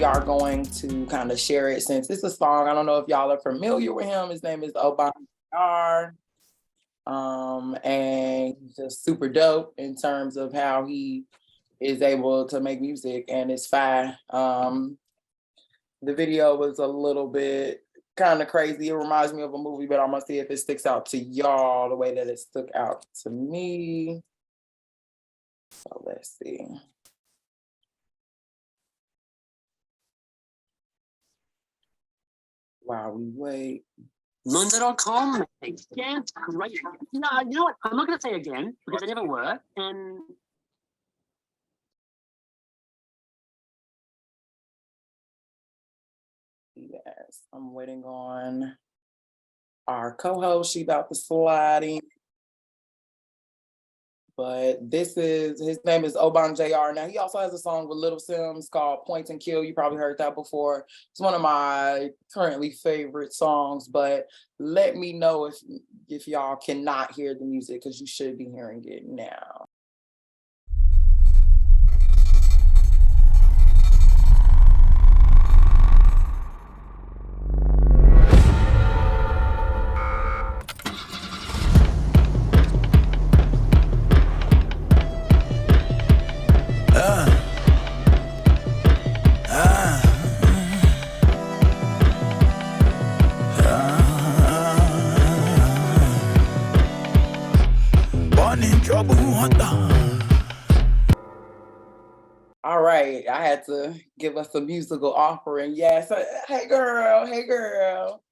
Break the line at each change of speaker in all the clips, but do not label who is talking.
are going to kind of share it since it's a song. I don't know if y'all are familiar with him. His name is R.I.P. And he's just super dope in terms of how he is able to make music, and it's fine. The video was a little bit kind of crazy. It reminds me of a movie, but I'm gonna see if it sticks out to y'all the way that it stuck out to me. So let's see. While we wait.
Lunda.com. Yeah, great. No, you know what? I'm not going to say again because I never were. And
yes, I'm waiting on our co-host. She about to slide in. But his name is Oban JR. Now, he also has a song with Little Sims called Point and Kill. You probably heard that before. It's one of my currently favorite songs, but let me know if y'all cannot hear the music, because you should be hearing it now. All right, I had to give us a musical offering. Yes, hey girl,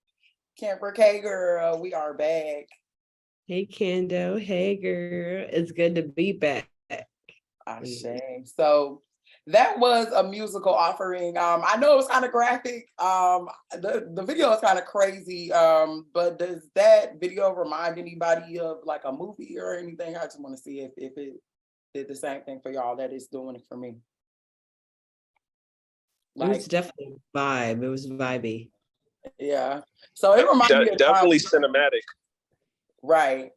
Camper K girl, we are back.
Hey Kandeaux, hey girl, it's good to be back.
So that was a musical offering. I know it was kind of graphic. The video is kind of crazy. But does that video remind anybody of like a movie or anything? I just want to see if it did the same thing for y'all that it's doing it for me.
Like, it was definitely a vibe. It was vibey.
Yeah. So it reminded me of
definitely cinematic.
Right.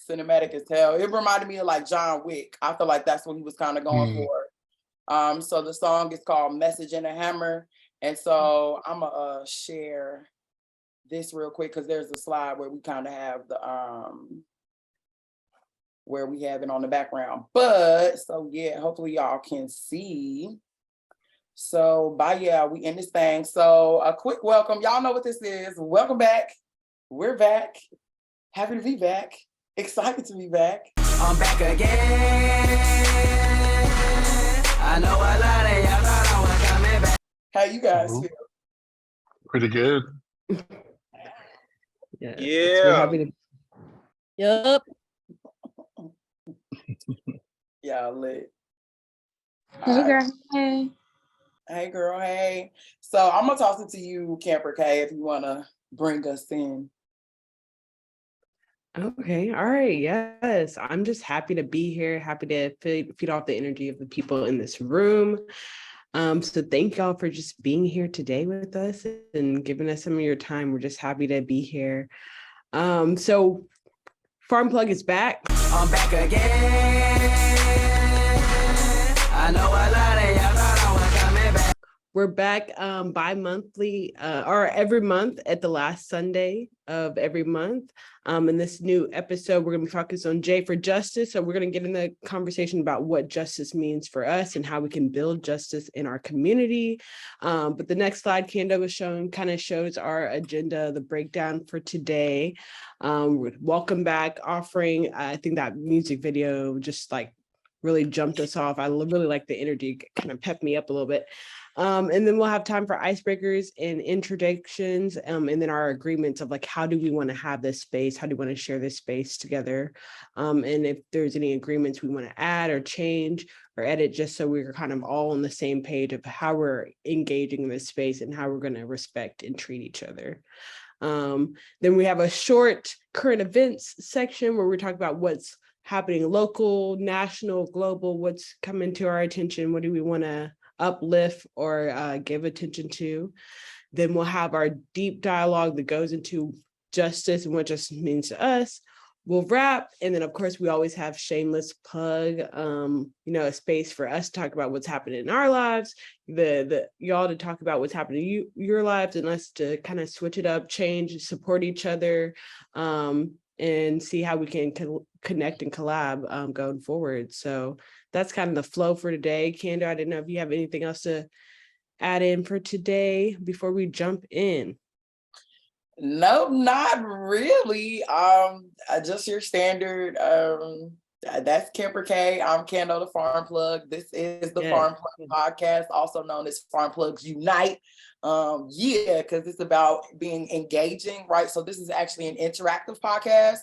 Cinematic as hell. It reminded me of like John Wick. I feel like that's what he was kind of going for. So the song is called Message in a Hammer. And so I'm gonna share this real quick because there's a slide where we kind of have the where we have it on the background. But so yeah, hopefully y'all can see. So we in this thing. So a quick welcome. Y'all know what this is. Welcome back. We're back. Happy to be back. Excited to be back.
I'm back again. I know a lot of y'all thought I was coming back.
How you guys feel?
Pretty good.
Yeah.
We're happy to.
Yup.
Yeah, lit.
Hey girl, hey.
Hey girl, hey. So I'm gonna toss it to you, Camper K, if you wanna bring us in.
Okay, all right, yes. I'm just happy to be here, happy to feed off the energy of the people in this room. So thank y'all for just being here today with us and giving us some of your time. We're just happy to be here. So Farm Plug is back.
I'm back again. I know a lot of y'all thought I was coming back.
We're back bi-monthly or every month at the last Sunday of every month. In this new episode, we're going to be focused on J for Justice. So we're going to get in the conversation about what justice means for us and how we can build justice in our community. But the next slide Kandeaux was showing kind of shows our agenda, the breakdown for today. Welcome back offering. I think that music video just like really jumped us off. I really like the energy, kind of pepped me up a little bit. And then we'll have time for icebreakers and introductions, and then our agreements of like, how do we want to have this space? How do we want to share this space together? And if there's any agreements we want to add or change or edit, just so we're kind of all on the same page of how we're engaging in this space and how we're going to respect and treat each other. Then we have a short current events section where we talk about what's happening local, national, global, what's coming to our attention, what do we want to uplift or give attention to. Then we'll have our deep dialogue that goes into justice and what justice means to us, we'll wrap. And then of course we always have shameless plug, a space for us to talk about what's happening in our lives, the y'all to talk about what's happening in your lives, and us to kind of switch it up, change, support each other, and see how we can connect and collab going forward. So that's kind of the flow for today. Kandeaux, I didn't know if you have anything else to add in for today before we jump in.
No, not really. Just your standard. That's Kemper K. I'm Kandeaux, the Farm Plug. This is the Farm Plug podcast, also known as Farm Plugs Unite. Because it's about being engaging, right? So this is actually an interactive podcast.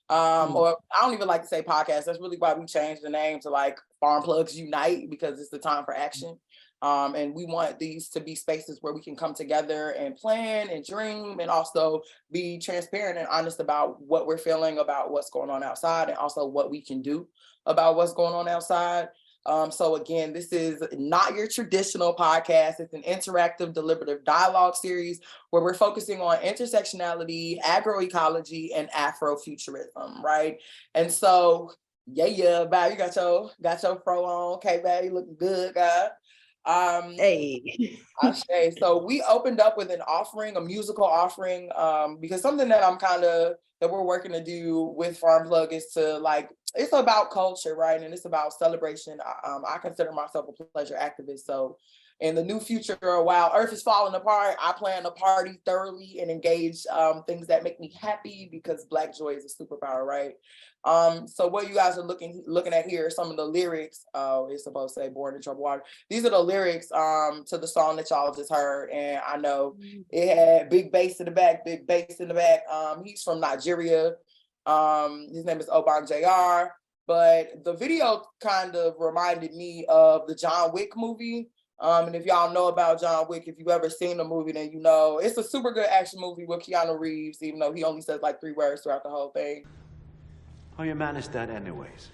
Or I don't even like to say podcast. That's really why we changed the name to like Farm Plugs Unite, because it's the time for action. And we want these to be spaces where we can come together and plan and dream, and also be transparent and honest about what we're feeling about what's going on outside, and also what we can do about what's going on outside. So again, this is not your traditional podcast. It's an interactive, deliberative dialogue series where we're focusing on intersectionality, agroecology, and Afrofuturism, right? And so, Bow, you got your fro on. Okay, Bow, you looking good, guy.
Hey.
So we opened up with an offering, a musical offering, because something that we're working to do with Farm Plug is to it's about culture, right? And it's about celebration. I consider myself a pleasure activist. So in the new future, while Earth is falling apart, I plan to party thoroughly and engage things that make me happy, because Black joy is a superpower, right? So what you guys are looking at here are some of the lyrics. It's supposed to say "Born in Troubled Water." These are the lyrics to the song that y'all just heard, and I know it had big bass in the back. He's from Nigeria. His name is Oban JR, but the video kind of reminded me of the John Wick movie. And if y'all know about John Wick, if you've ever seen the movie, then you know it's a super good action movie with Keanu Reeves, even though he only says like 3 words throughout the whole thing.
How you manage that anyways?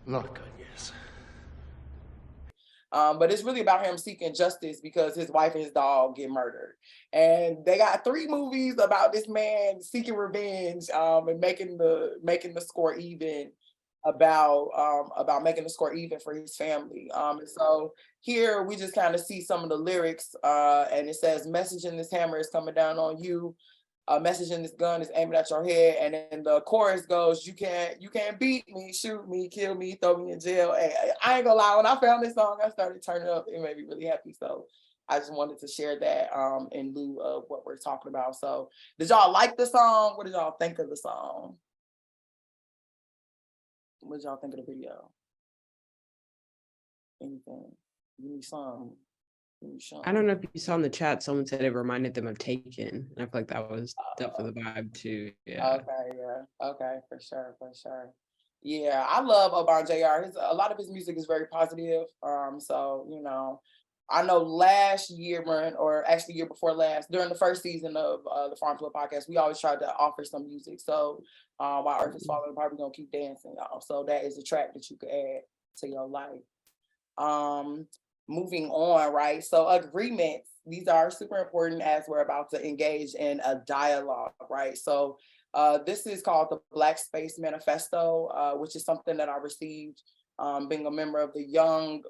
Not good, yes.
But it's really about him seeking justice because his wife and his dog get murdered. And they got 3 movies about this man seeking revenge, and making the score even, about making the score even for his family. And so here we just kind of see some of the lyrics, and it says, "Message in this hammer is coming down on you. A message in this gun is aiming at your head." And then the chorus goes, you can't beat me, shoot me, kill me, throw me in jail. Hey, I ain't gonna lie, when I found this song, I started turning up. It made me really happy. So I just wanted to share that in lieu of what we're talking about. So did y'all like the song? What did y'all think of the song? What did y'all think of the video? Anything? Give me some.
I don't know if you saw in the chat, someone said it reminded them of Taken. And I feel like that was definitely the vibe too. Yeah.
Okay, for sure. Yeah, I love Oban JR. A lot of his music is very positive. So, I know last year, or actually year before last, during the first season of the Farm Club podcast, we always tried to offer some music. So while Earth is falling apart, we're gonna keep dancing, y'all. So that is a track that you could add to your life. Moving on, right? So agreements, these are super important as we're about to engage in a dialogue, right? So this is called the Black Space Manifesto, which is something that I received being a member of the Young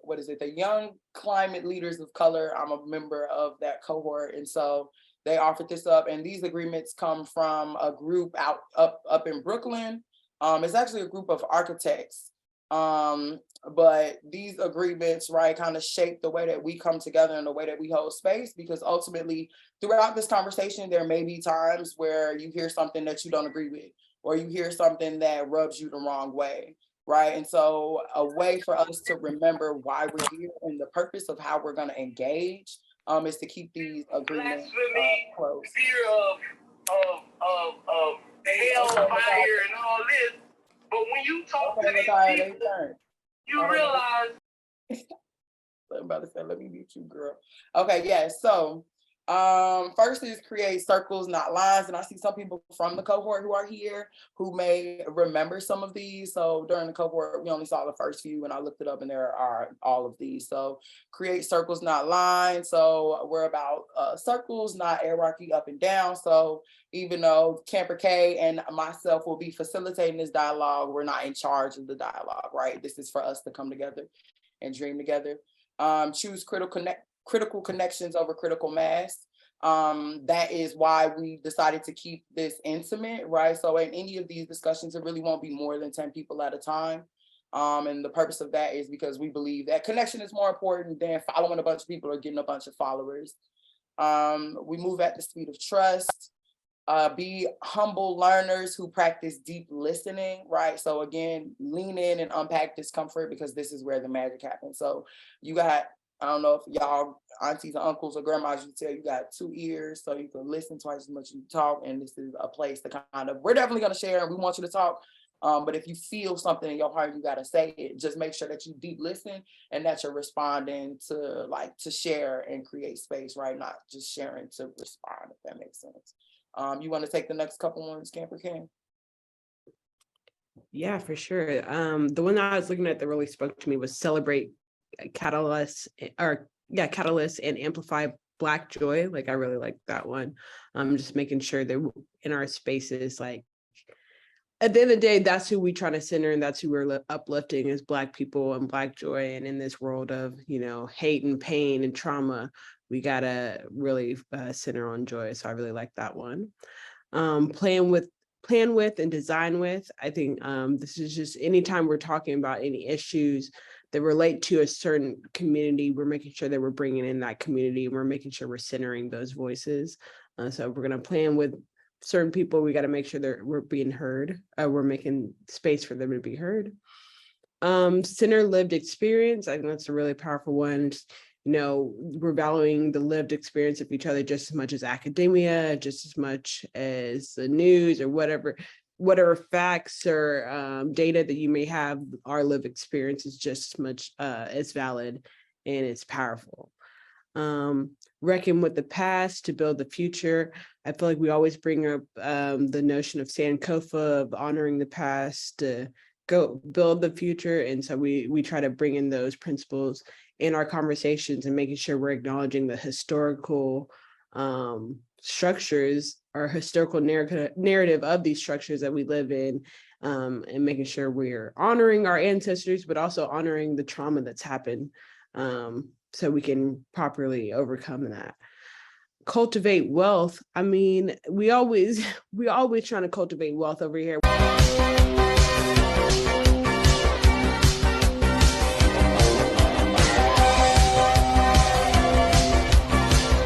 Climate Leaders of Color. I'm a member of that cohort. And so they offered this up, and these agreements come from a group up in Brooklyn. It's actually a group of architects. But these agreements, right, kind of shape the way that we come together and the way that we hold space, because ultimately throughout this conversation, there may be times where you hear something that you don't agree with, or you hear something that rubs you the wrong way, right? And so a way for us to remember why we're here and the purpose of how we're going to engage is to keep these agreements close.
Fear of hellfire and all this. But when you talk to these people, you realize.
I'm about to say, let me meet you, girl. Okay, yeah. So First is create circles, not lines. And I see some people from the cohort who are here who may remember some of these. So during the cohort, we only saw the first few and I looked it up and there are all of these. So create circles, not lines. So we're about circles, not hierarchy up and down. So even though Camper K and myself will be facilitating this dialogue, we're not in charge of the dialogue, right? This is for us to come together and dream together. Choose critical connections over critical mass. That is why we decided to keep this intimate, right? So in any of these discussions, it really won't be more than 10 people at a time. And the purpose of that is because we believe that connection is more important than following a bunch of people or getting a bunch of followers. We move at the speed of trust. Be humble learners who practice deep listening, right? So again, lean in and unpack discomfort because this is where the magic happens. So you got, I don't know if y'all aunties or uncles or grandmas used to tell you got 2 ears so you can listen twice as much as you talk. And this is a place to kind of, we're definitely going to share and we want you to talk. But if you feel something in your heart, you got to say it. Just make sure that you deep listen and that you're responding to share and create space, right? Not just sharing to respond, if that makes sense. You want to take the next couple ones, Camper King?
Yeah, for sure. The one that I was looking at that really spoke to me was celebrate catalysts and amplify Black joy. Like I really like that one. Just making sure that in our spaces, like at the end of the day, that's who we try to center and that's who we're uplifting as Black people and Black joy. And in this world of, hate and pain and trauma, we gotta really center on joy. So I really like that one. Plan with and design with. I think this is just anytime we're talking about any issues that relate to a certain community, we're making sure that we're bringing in that community. We're making sure we're centering those voices. So if we're going to plan with certain people, we got to make sure that we're being heard. We're making space for them to be heard. Center lived experience. I think that's a really powerful one. We're valuing the lived experience of each other just as much as academia, just as much as the news or whatever facts or data that you may have. Our lived experience is just as much as valid and it's powerful. Reckon with the past to build the future. I feel like we always bring up the notion of Sankofa, of honoring the past to go build the future. And so we try to bring in those principles in our conversations and making sure we're acknowledging the historical structures or historical narrative of these structures that we live in, and making sure we're honoring our ancestors, but also honoring the trauma that's happened, so we can properly overcome that. Cultivate wealth. I mean, we always trying to cultivate wealth over here.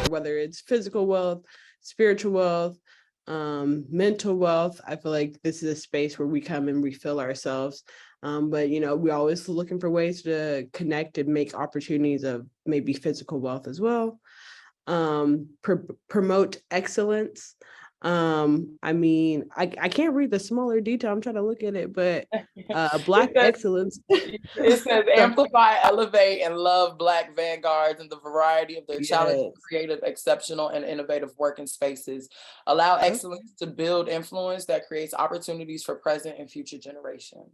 Whether it's physical wealth, spiritual wealth, mental wealth. I feel like this is a space where we come and refill ourselves. But we're always looking for ways to connect and make opportunities of maybe physical wealth as well. Promote excellence. I mean, I can't read the smaller detail. I'm trying to look at it, but Black excellence.
It says amplify, elevate, and love Black vanguards and the variety of their challenging, creative, exceptional, and innovative working spaces. Allow excellence to build influence that creates opportunities for present and future generations.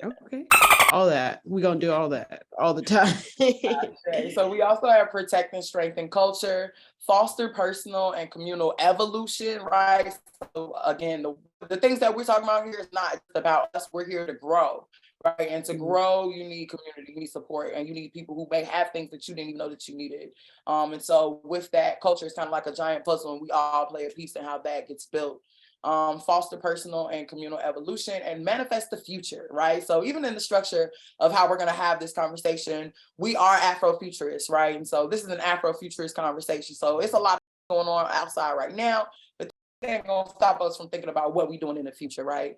Okay. All that. We're going to do all that all the time.
Okay. So we also have protect and strengthen culture, foster personal and communal evolution, right? So again, the things that we're talking about here is not about us. We're here to grow, right? And to grow, you need community, you need support, and you need people who may have things that you didn't even know that you needed. And so with that, culture is kind of like a giant puzzle, and we all play a piece in how that gets built. Foster personal and communal evolution, and manifest the future, right? So even in the structure of how we're going to have this conversation, we are Afrofuturists, right? And so this is an Afrofuturist conversation. So it's a lot going on outside right now, but that ain't going to stop us from thinking about what we're doing in the future, right?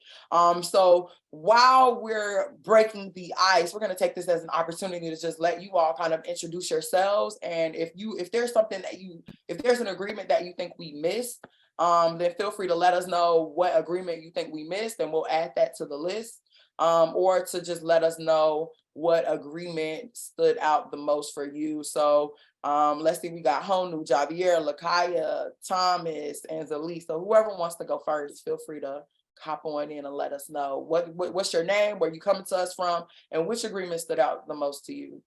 So while we're breaking the ice, we're going to take this as an opportunity to just let you all kind of introduce yourselves. And if there's something if there's an agreement that you think we missed, then feel free to let us know what agreement you think we missed, and we'll add that to the list. or to just let us know what agreement stood out the most for you. So let's see, we got Honu, Javier, Lakaya, Thomas, and Zalise. So whoever wants to go first, feel free to hop on in and let us know what's your name, where you coming to us from, and which agreement stood out the most to you.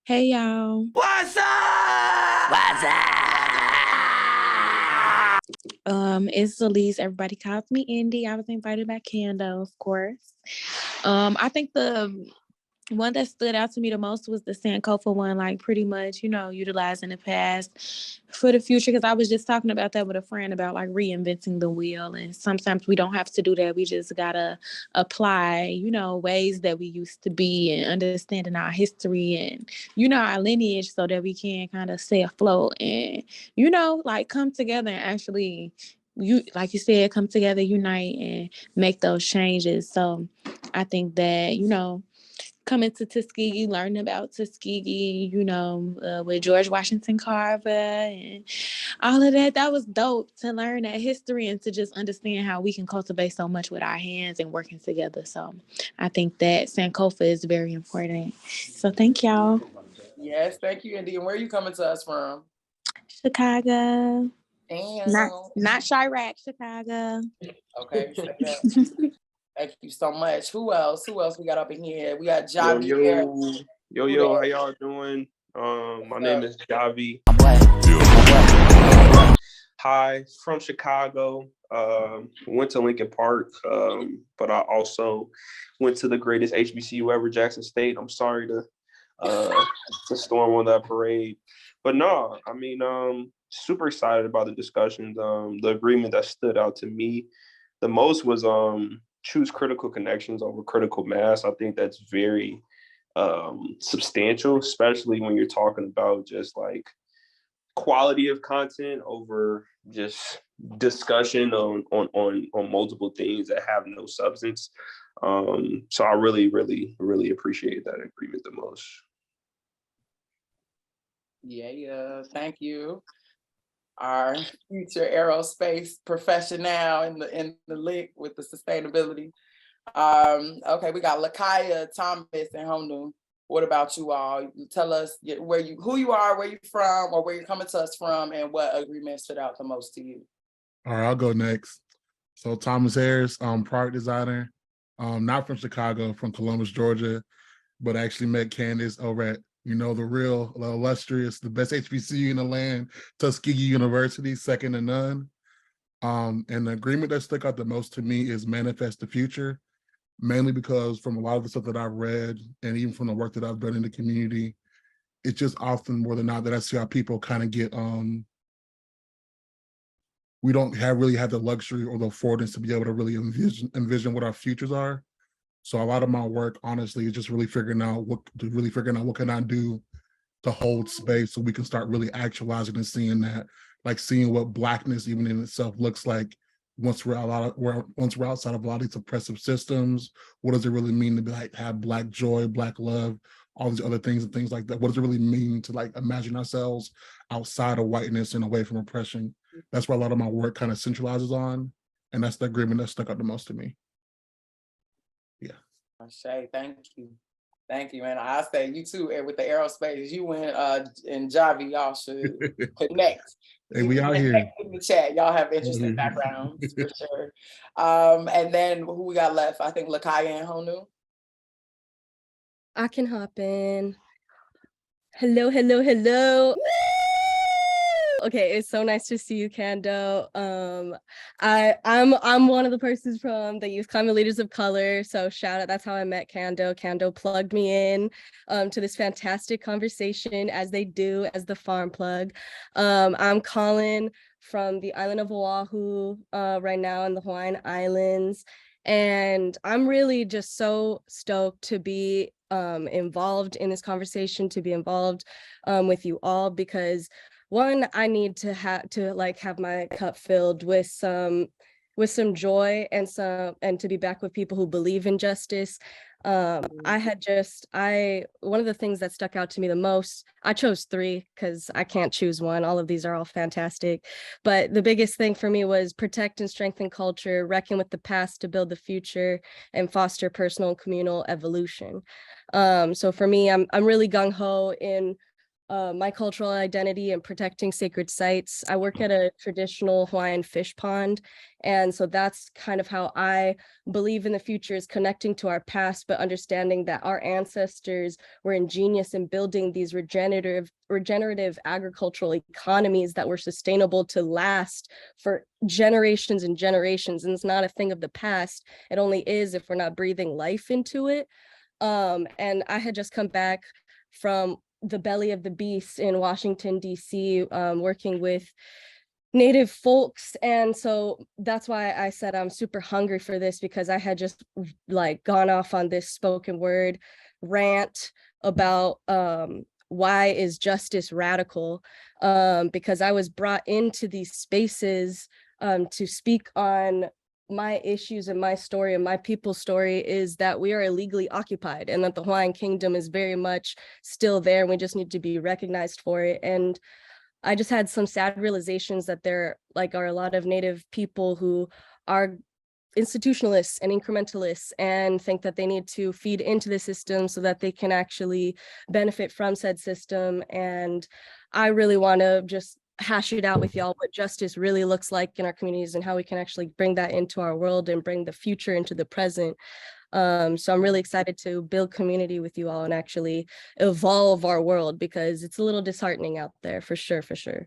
Hey y'all.
What's up? What's up?
It's Elise. Everybody calls me Indy. I was invited by Kandeaux, of course. I think the one that stood out to me the most was the Sankofa one, like pretty much, utilizing the past for the future. Because I was just talking about that with a friend about like reinventing the wheel. And sometimes we don't have to do that. We just got to apply, ways that we used to be and understanding our history and, our lineage so that we can kind of stay afloat and, like come together and actually, like you said, come together, unite and make those changes. So I think that, coming to Tuskegee, learning about Tuskegee, with George Washington Carver and all of that. That was dope to learn that history and to just understand how we can cultivate so much with our hands and working together. So I think that Sankofa is very important. So thank y'all.
Yes, thank you, Indy. And where are you coming to us from?
Chicago.
And
Not Chirac, Chicago.
okay, say that. Thank you so much. Who else? We got up in here? We got Javier.
Yo, how y'all doing? My name is Javi. Hi, from Chicago. Went to Lincoln Park, but I also went to the greatest HBCU ever, Jackson State. I'm sorry to storm on that parade, but no, I mean, super excited about the discussions. The agreement that stood out to me the most was choose critical connections over critical mass. I think that's very substantial, especially when you're talking about just like quality of content over just discussion on multiple things that have no substance. So I really appreciate that agreement the most.
Yeah, thank you. Our future aerospace professional in the link with the sustainability. Okay, we got Lakaya, Thomas, and Honu. What about you all? Tell us who you are, where you're from, or where you're coming to us from, and what agreement stood out the most to you.
All right, I'll go next. So Thomas Harris, product designer, not from Chicago, from Columbus, Georgia, but I actually met Candace over at, the real illustrious, the best HBCU in the land, Tuskegee University, second to none. And the agreement that stuck out the most to me is manifest the future, mainly because from a lot of the stuff that I've read and even from the work that I've done in the community, it's just often more than not that I see how people kind of get, we don't really have the luxury or the affordance to be able to really envision what our futures are. So a lot of my work, honestly, is just really figuring out what can I do to hold space so we can start really actualizing and seeing that, like seeing what Blackness even in itself looks like once we're outside of a lot of these oppressive systems. What does it really mean to be like have Black joy, Black love, all these other things and things like that? What does it really mean to like imagine ourselves outside of whiteness and away from oppression? That's where a lot of my work kind of centralizes on, and that's the agreement that stuck out the most to me. Yeah.
Shay, thank you. Thank you, man. I say you too, and with the aerospace, you and Javi, y'all should connect.
Hey, we out here
in the chat. Y'all have interesting backgrounds for sure. And then who we got left? I think Lakaya and Honu.
I can hop in. Hello. Okay, it's so nice to see you, Kandeaux. I'm one of the persons from the Youth Climate Leaders of Color, so shout out. That's how I met Kandeaux. Kandeaux plugged me in to this fantastic conversation, as they do, as the farm plug. I'm calling from the island of Oahu right now in the Hawaiian Islands, and I'm really just so stoked to be involved in this conversation, to be involved with you all, because one, I need to have my cup filled with some joy and to be back with people who believe in justice. One of the things that stuck out to me the most, I chose 3 because I can't choose one. All of these are all fantastic. But the biggest thing for me was protect and strengthen culture, reckon with the past to build the future, and foster personal and communal evolution. So for me, I'm really gung-ho in my cultural identity and protecting sacred sites. I work at a traditional Hawaiian fish pond. And so that's kind of how I believe in the future, is connecting to our past, but understanding that our ancestors were ingenious in building these regenerative agricultural economies that were sustainable to last for generations and generations. And it's not a thing of the past. It only is if we're not breathing life into it. And I had just come back from the belly of the beast in Washington, D.C., working with Native folks. And so that's why I said I'm super hungry for this, because I had just like gone off on this spoken word rant about why is justice radical, because I was brought into these spaces to speak on my issues, and my story and my people's story is that we are illegally occupied, and that the Hawaiian kingdom is very much still there, and we just need to be recognized for it. And I just had some sad realizations that there are a lot of Native people who are institutionalists and incrementalists and think that they need to feed into the system so that they can actually benefit from said system. And I really want to just hash it out with y'all what justice really looks like in our communities, and how we can actually bring that into our world and bring the future into the present. So I'm really excited to build community with you all and actually evolve our world, because it's a little disheartening out there, for sure, for sure.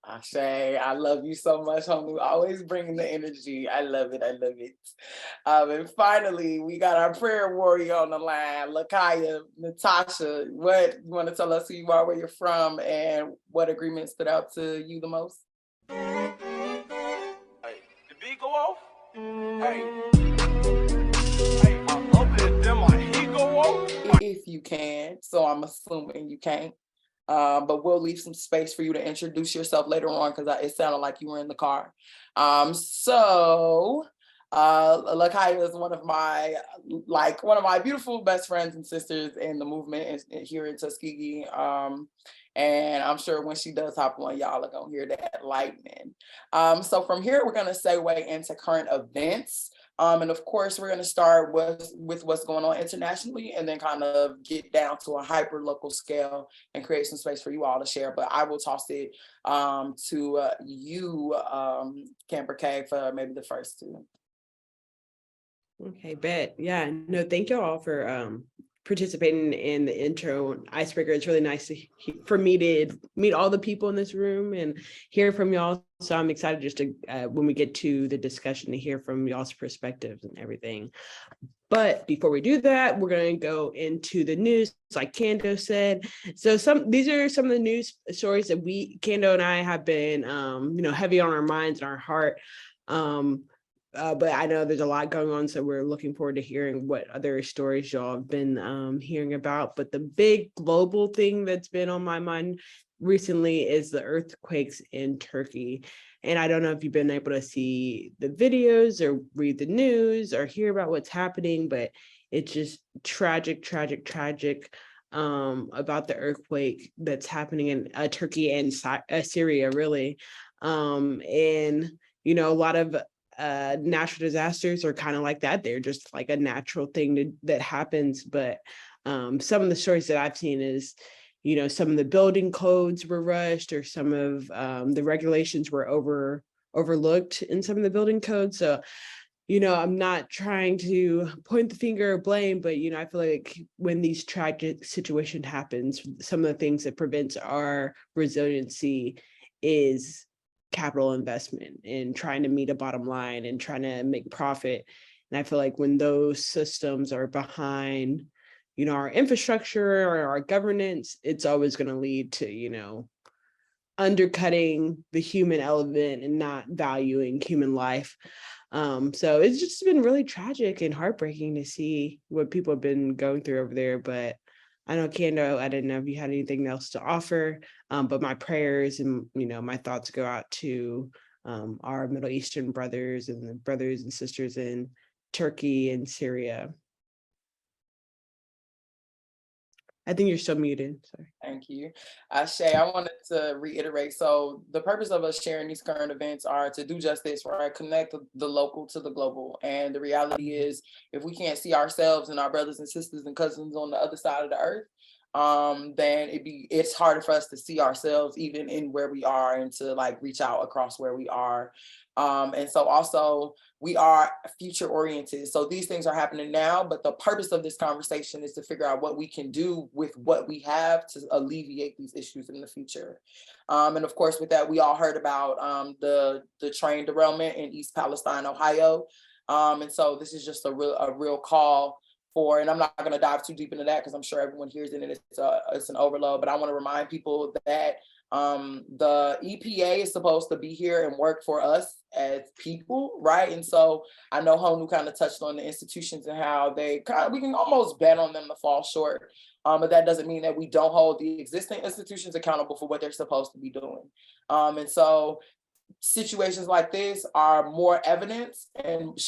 Ashe, I love you so much, homie. Always bringing the energy. I love it. I love it. And finally, we got our prayer warrior on the line, Lakaya, Natasha. What you want to tell us who you are, where you're from, and what agreement stood out to you the most?
Hey, the beat go off? Hey, I love it. Then my heat go off?
If you can. So I'm assuming you can't. But we'll leave some space for you to introduce yourself later on, because it sounded like you were in the car. Lakaya is one of my beautiful best friends and sisters in the movement here in Tuskegee. And I'm sure when she does hop on, y'all are gonna hear that lightning. So from here, we're gonna segue into current events. And of course, we're going to start with what's going on internationally, and then kind of get down to a hyper local scale and create some space for you all to share. But I will toss it to you, Camper K, for maybe the first 2.
Okay, bet. Yeah, no, thank you all for participating in the intro icebreaker. It's really nice for me to meet all the people in this room and hear from y'all. So I'm excited just to, when we get to the discussion, to hear from y'all's perspectives and everything. But before we do that, we're going to go into the news, like Kandeaux said. So these are some of the news stories that Kandeaux and I have been, heavy on our minds and our heart. But I know there's a lot going on, so we're looking forward to hearing what other stories y'all have been hearing about. But the big global thing that's been on my mind recently is the earthquakes in Turkey. And I don't know if you've been able to see the videos or read the news or hear about what's happening, but it's just tragic about the earthquake that's happening in Turkey and Syria, really. And, a lot of natural disasters are kind of like that. They're just like a natural thing that happens. But some of the stories that I've seen is, some of the building codes were rushed, or some of the regulations were overlooked in some of the building codes. So, I'm not trying to point the finger or blame, but, I feel like when these tragic situations happens, some of the things that prevents our resiliency is capital investment and trying to meet a bottom line and trying to make profit. And I feel like when those systems are behind, our infrastructure or our governance, it's always going to lead to, undercutting the human element and not valuing human life. So it's just been really tragic and heartbreaking to see what people have been going through over there. But I know, Kandeaux, I didn't know if you had anything else to offer, but my prayers and, my thoughts go out to our Middle Eastern brothers and the brothers and sisters in Turkey and Syria. I think you're still muted. Sorry.
Thank you. Shay, I wanted to reiterate. So the purpose of us sharing these current events are to do just this, right? Connect the local to the global. And the reality is, if we can't see ourselves and our brothers and sisters and cousins on the other side of the earth, then it's harder for us to see ourselves even in where we are and to like reach out across where we are. And so also we are future oriented. So these things are happening now, but the purpose of this conversation is to figure out what we can do with what we have to alleviate these issues in the future. And of course, with that, we all heard about the train derailment in East Palestine, Ohio. And so this is just a real call for, and I'm not going to dive too deep into that because I'm sure everyone hears it and it's an overload, but I want to remind people that the EPA is supposed to be here and work for us as people, right? And so I know Honu kind of touched on the institutions and how we can almost bet on them to fall short. But that doesn't mean that we don't hold the existing institutions accountable for what they're supposed to be doing. And so situations like this are more evidence and,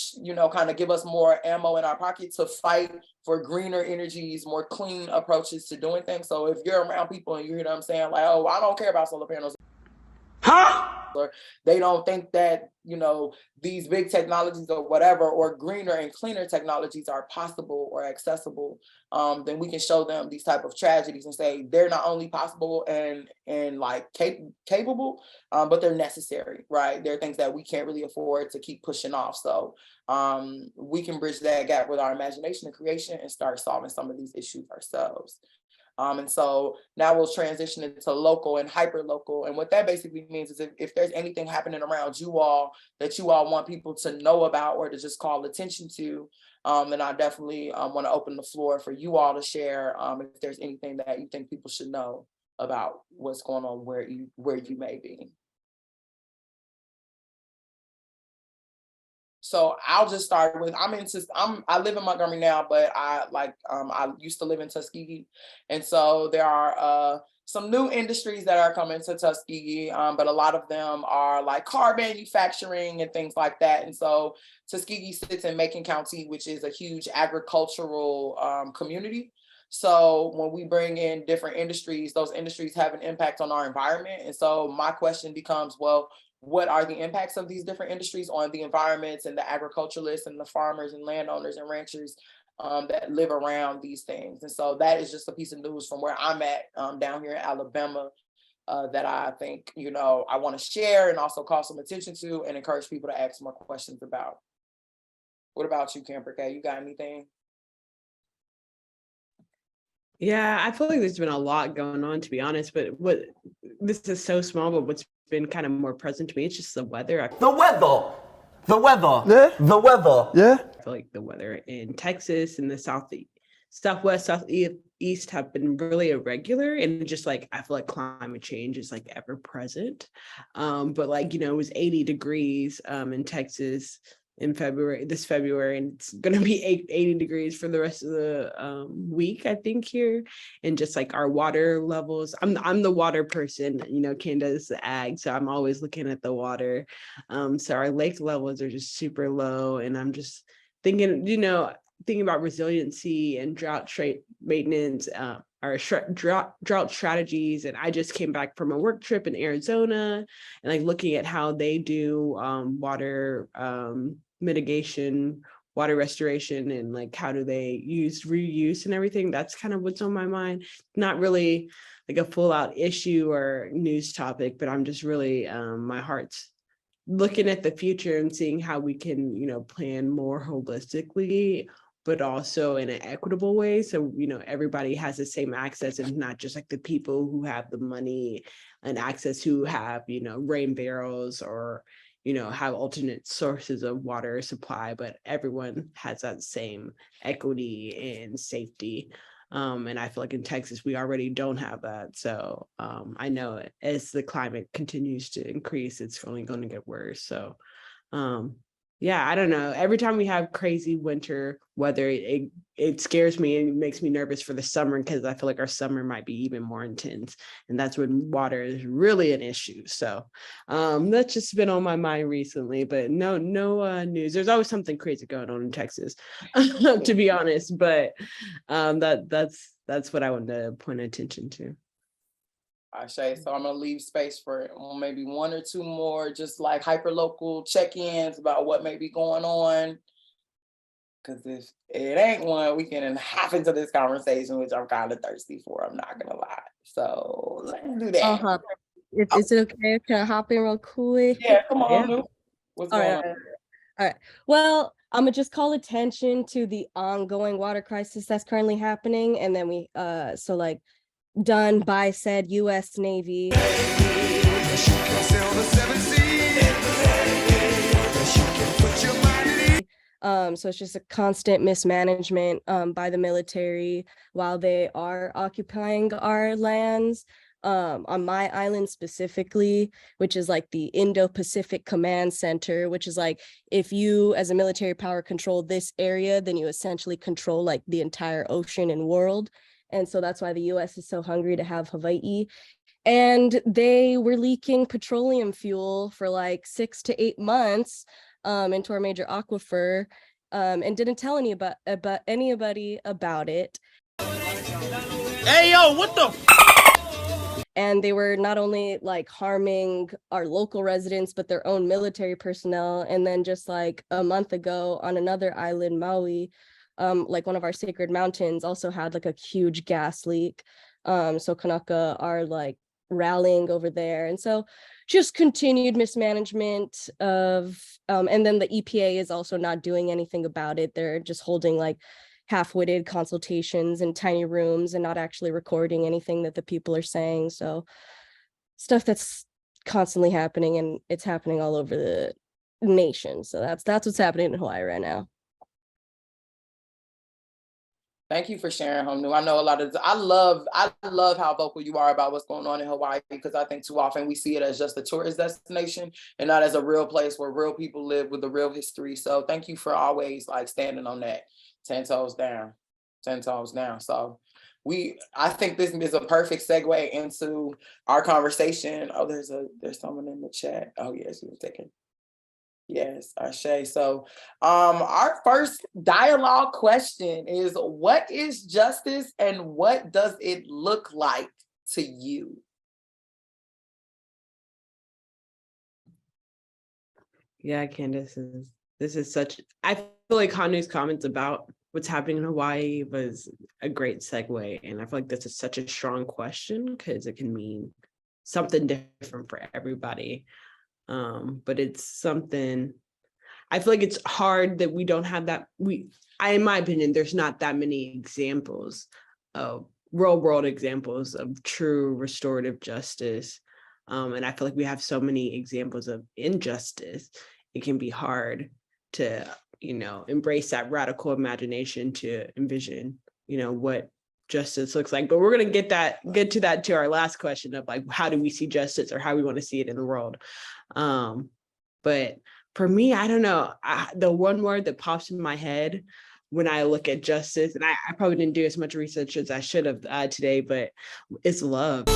kind of give us more ammo in our pocket to fight for greener energies, more clean approaches to doing things. So if you're around people and you hear them saying like, oh, I don't care about solar panels, or they don't think that, these big technologies or whatever, or greener and cleaner technologies are possible or accessible, then we can show them these type of tragedies and say they're not only possible and like capable, but they're necessary, right? They're things that we can't really afford to keep pushing off. So we can bridge that gap with our imagination and creation and start solving some of these issues ourselves. And so now we'll transition into local and hyper local. And what that basically means is if there's anything happening around you all that you all want people to know about or to just call attention to, then I definitely want to open the floor for you all to share if there's anything that you think people should know about what's going on where you may be. So I'll just start with, I live in Montgomery now, but I used to live in Tuskegee. And so there are some new industries that are coming to Tuskegee, but a lot of them are like car manufacturing and things like that. And so Tuskegee sits in Macon County, which is a huge agricultural community. So when we bring in different industries, those industries have an impact on our environment. And so my question becomes, well, what are the impacts of these different industries on the environments and the agriculturalists and the farmers and landowners and ranchers that live around these things? And so that is just a piece of news from where I'm at down here in Alabama that I think, I want to share and also call some attention to and encourage people to ask more questions about. What about you, Camper K? You got anything?
Yeah, I feel like there's been a lot going on, to be honest, but this is so small, but what's been kind of more present to me, it's just the weather.
The weather. Yeah. The weather. Yeah.
I feel like the weather in Texas and the southwest, southeast have been really irregular, and just like I feel like climate change is like ever present. But like, it was 80 degrees in Texas in this February, and it's gonna be 80 degrees for the rest of the week, I think, here. And just like our water levels, I'm the water person, Candace the ag, so I'm always looking at the water. So our lake levels are just super low, and I'm just thinking, thinking about resiliency and drought maintenance, or drought strategies. And I just came back from a work trip in Arizona and like looking at how they do water mitigation, water restoration, and like how do they use reuse and everything. That's kind of what's on my mind. Not really like a full out issue or news topic, but I'm just really my heart's looking at the future and seeing how we can, plan more holistically, but also in an equitable way. So, everybody has the same access, and not just like the people who have the money and access who have, rain barrels or, have alternate sources of water supply, but everyone has that same equity and safety. And I feel like in Texas, we already don't have that. So I know as the climate continues to increase, it's only going to get worse. So Yeah, I don't know. Every time we have crazy winter weather, it scares me and makes me nervous for the summer because I feel like our summer might be even more intense, and that's when water is really an issue. So, that's just been on my mind recently. But no news. There's always something crazy going on in Texas, to be honest. But that's what I want to point attention to.
Ashay, so I'm gonna leave space for maybe one or two more, just like hyper local check-ins about what may be going on. Cause if it ain't one, we can hop into this conversation, which I'm kind of thirsty for. I'm not gonna lie. So let's do
I'll
that.
hop. Is it okay? Can I hop in real quick?
Yeah, come on,
Yeah.
Lou. What's
All
going
right,
on?
all right. Well, I'm gonna just call attention to the ongoing water crisis that's currently happening, and then we so like done by said U.S. Navy. So it's just a constant mismanagement by the military while they are occupying our lands. On my island specifically, which is like the Indo-Pacific Command Center, which is like if you as a military power control this area, then you essentially control like the entire ocean and world. And so that's why the US is so hungry to have Hawaii. And they were leaking petroleum fuel for like 6 to 8 months into our major aquifer, and didn't tell anybody about it.
Hey, yo, what the?
And they were not only like harming our local residents, but their own military personnel. And then just like a month ago on another island, Maui, like one of our sacred mountains also had like a huge gas leak. So Kanaka are like rallying over there. And so just continued mismanagement of, and then the EPA is also not doing anything about it. They're just holding like half-witted consultations in tiny rooms and not actually recording anything that the people are saying. So stuff that's constantly happening, and it's happening all over the nation. So that's what's happening in Hawaii right now.
Thank you for sharing, Honu. I know a lot of I love how vocal you are about what's going on in Hawaii, because I think too often we see it as just a tourist destination and not as a real place where real people live with a real history. So thank you for always like standing on that 10 toes down. So I think this is a perfect segue into our conversation. Oh, there's someone in the chat. Oh yes, you were taking. Yes, Ashay. So our first dialogue question is, what is justice and what does it look like to you?
Yeah, Candace, this is such, I feel like Hanu's comments about what's happening in Hawaii was a great segue. And I feel like this is such a strong question because it can mean something different for everybody. But it's something, I feel like it's hard that we don't have that. In my opinion, there's not that many examples of real world examples of true restorative justice. And I feel like we have so many examples of injustice. It can be hard to, embrace that radical imagination to envision, what justice looks like. But we're going to get to that to our last question of like, how do we see justice or how we want to see it in the world? But for me, I don't know. The one word that pops in my head when I look at justice, and I probably didn't do as much research as I should have today, but it's love.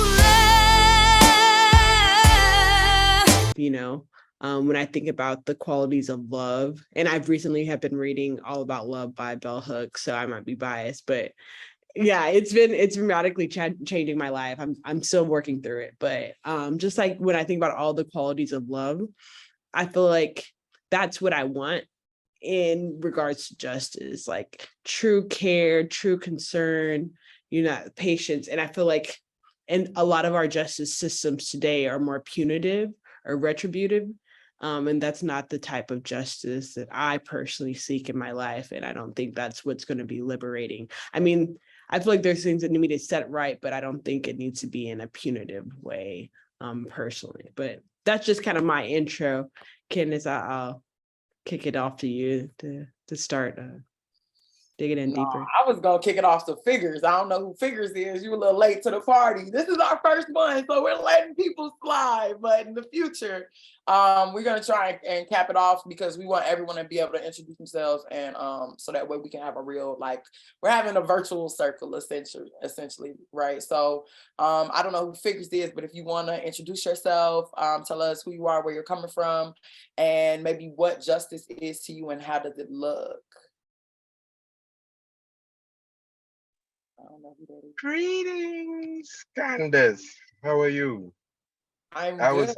When I think about the qualities of love, and I've recently have been reading All About Love by Bell Hooks, so I might be biased, but yeah, it's radically changing my life. I'm still working through it, but just like when I think about all the qualities of love, I feel like that's what I want in regards to justice, like true care, true concern, patience. And I feel like, and a lot of our justice systems today are more punitive or retributive. And that's not the type of justice that I personally seek in my life. And I don't think that's what's going to be liberating. I mean, I feel like there's things that need to be set right, but I don't think it needs to be in a punitive way, personally. But that's just kind of my intro. Candace, I'll kick it off to you to start dig it in deeper?
I was gonna kick it off to Figures. I don't know who Figures is. You a little late to the party. This is our first one, so we're letting people slide. But in the future, we're gonna try and cap it off because we want everyone to be able to introduce themselves, and so that way we can have a real, like, we're having a virtual circle essentially, right? So I don't know who Figures is, but if you want to introduce yourself, tell us who you are, where you're coming from, and maybe what justice is to you and how does it look. I don't know who that is.
Greetings, Candace. How are you?
I'm
I
good.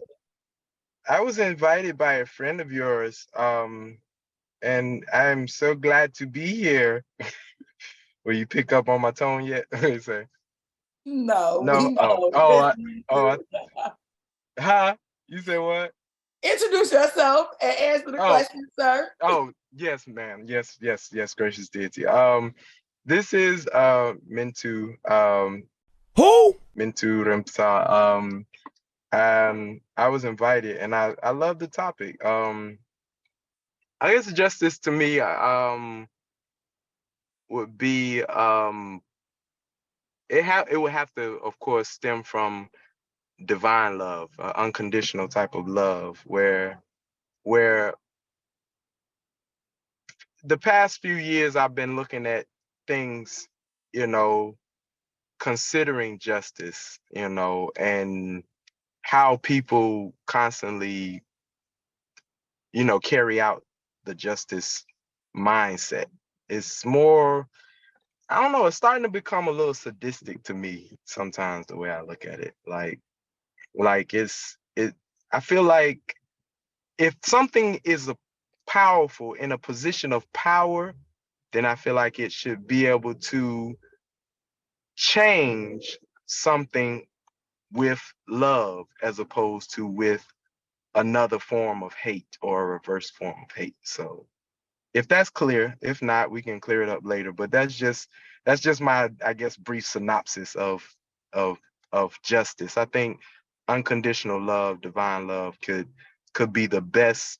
was invited by a friend of yours, and I'm so glad to be here. Will you pick up on my tone yet? Let me say.
No,
No.
we know.
Huh? You say what?
Introduce yourself and answer the question, sir.
Oh, yes, ma'am. Yes, gracious deity. This is Mintu.
Who?
Mintu Remsa. I was invited, and I love the topic. I guess justice to me would be it would have to, of course, stem from divine love, unconditional type of love, where the past few years I've been looking at things, considering justice, and how people constantly, carry out the justice mindset. It's more, I don't know, it's starting to become a little sadistic to me sometimes, the way I look at it. Like I feel like if something is powerful in a position of power, then I feel like it should be able to change something with love as opposed to with another form of hate or a reverse form of hate. So if that's clear, if not, we can clear it up later. But that's just my, I guess, brief synopsis of justice. I think unconditional love, divine love could be the best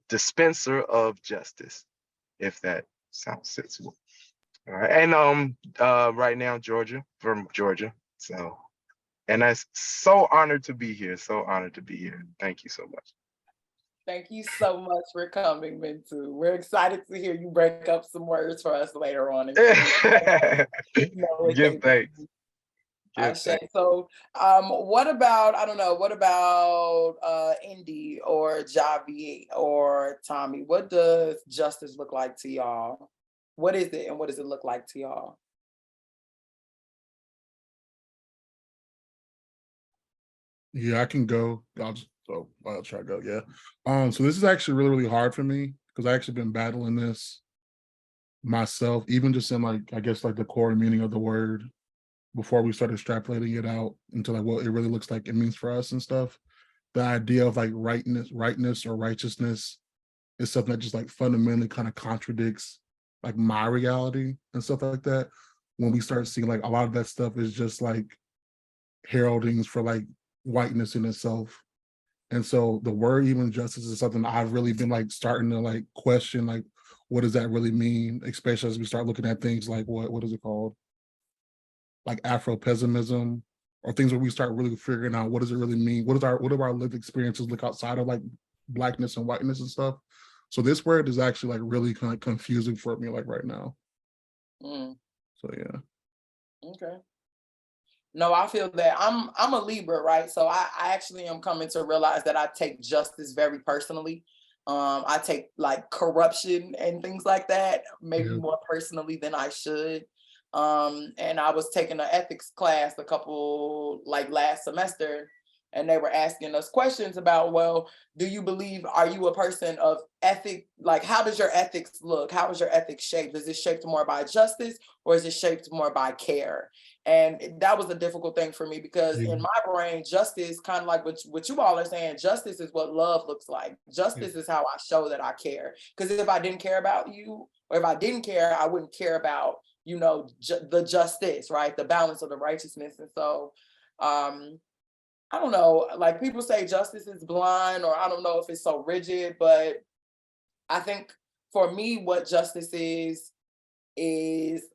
dispenser of justice, if that sounds sensible. All right. And right now, from Georgia. So, and I'm so honored to be here. So honored to be here. Thank you so much.
Thank you so much for coming, Mintu. We're excited to hear you break up some words for us later on.
Give thanks.
So, what about, I don't know, what about Indy or Javi or Tommy? What does justice look like to y'all? What is it and what does it look like to y'all?
Yeah, I can go. I'll try to go. Yeah. So this is actually really, really hard for me because I actually been battling this myself, even just in, like, I guess, like the core meaning of the word before we started extrapolating it out into like what it really looks like it means for us and stuff. The idea of like rightness or righteousness is something that just like fundamentally kind of contradicts like my reality and stuff like that. When we start seeing like a lot of that stuff is just like heraldings for like whiteness in itself. And so the word even justice is something I've really been like starting to like question, like, what does that really mean? Especially as we start looking at things like what is it called? Like Afro-pessimism, or things where we start really figuring out what does it really mean? What do our lived experiences look outside of like blackness and whiteness and stuff? So this word is actually like really kind of confusing for me like right now. So yeah.
Okay. No, I feel that I'm a Libra, right? So I actually am coming to realize that I take justice very personally. I take like corruption and things like that maybe more personally than I should. And I was taking an ethics class like last semester, and they were asking us questions about, well, do you believe, are you a person of ethic? Like, how does your ethics look? How is your ethics shaped? Is it shaped more by justice or is it shaped more by care? And that was a difficult thing for me because in my brain, justice, kind of like what you all are saying, justice is what love looks like. Justice is how I show that I care. Because if I didn't care about you, or if I didn't care, I wouldn't care about, the justice, right? The balance of the righteousness. And so, I don't know, like people say justice is blind, or I don't know if it's so rigid, but I think for me, what justice is,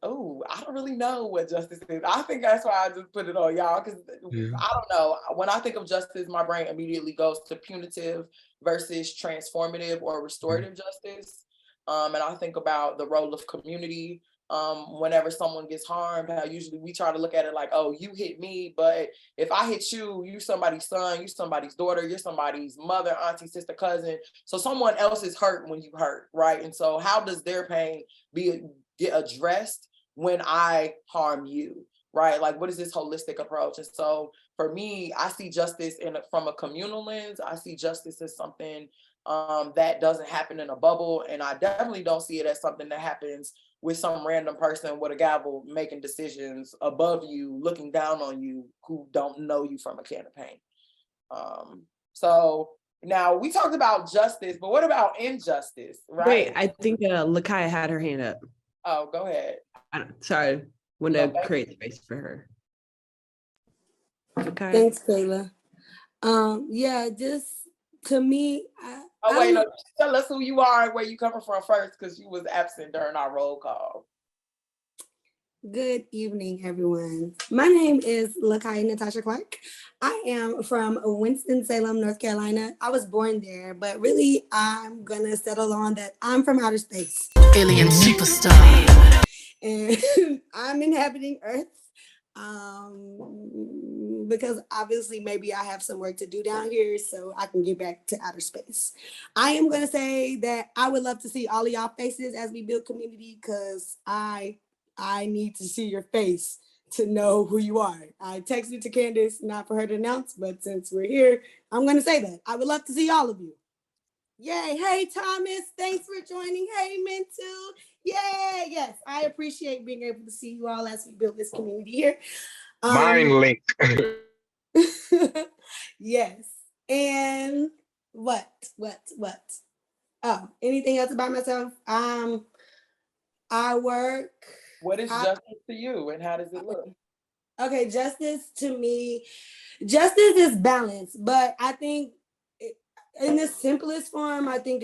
oh, I don't really know what justice is. I think that's why I just put it on y'all, because I don't know. When I think of justice, my brain immediately goes to punitive versus transformative or restorative justice. And I think about the role of community. Whenever someone gets harmed, how usually we try to look at it like, oh, you hit me, but if I hit you, you somebody's son, you somebody's daughter, you're somebody's mother, auntie, sister, cousin. So someone else is hurt when you hurt, right? And so how does their pain get addressed when I harm you, right? Like, what is this holistic approach? And so for me, I see justice from a communal lens. I see justice as something that doesn't happen in a bubble. And I definitely don't see it as something that happens with some random person with a gavel making decisions above you, looking down on you, who don't know you from a can of paint. So now we talked about justice, but what about injustice, right?
Wait, I think Lakaya had her hand up.
Oh, go ahead.
Sorry, want to create space for her.
Lakaya. Thanks, Kayla. Yeah, just to me.
No, tell us who you are and where you coming from first, because you was absent during our roll call.
Good evening, everyone. My name is Lakaya Natasha Clark. I am from Winston-Salem, North Carolina. I was born there, but really I'm gonna settle on that I'm from outer space. Alien superstar. And I'm inhabiting Earth. Because obviously maybe I have some work to do down here so I can get back to outer space. I am gonna say that I would love to see all of y'all faces as we build community, because I need to see your face to know who you are. I texted to Candace, not for her to announce, but since we're here, I'm gonna say that. I would love to see all of you. Yay. Hey, Thomas, thanks for joining. Hey, Mintu. Yay. Yes, I appreciate being able to see you all as we build this community here.
Mind link.
Yes. And what? Oh, anything else about myself? I work.
What is justice to you, and how does it look?
Okay, justice to me, justice is balance, but I think in the simplest form, I think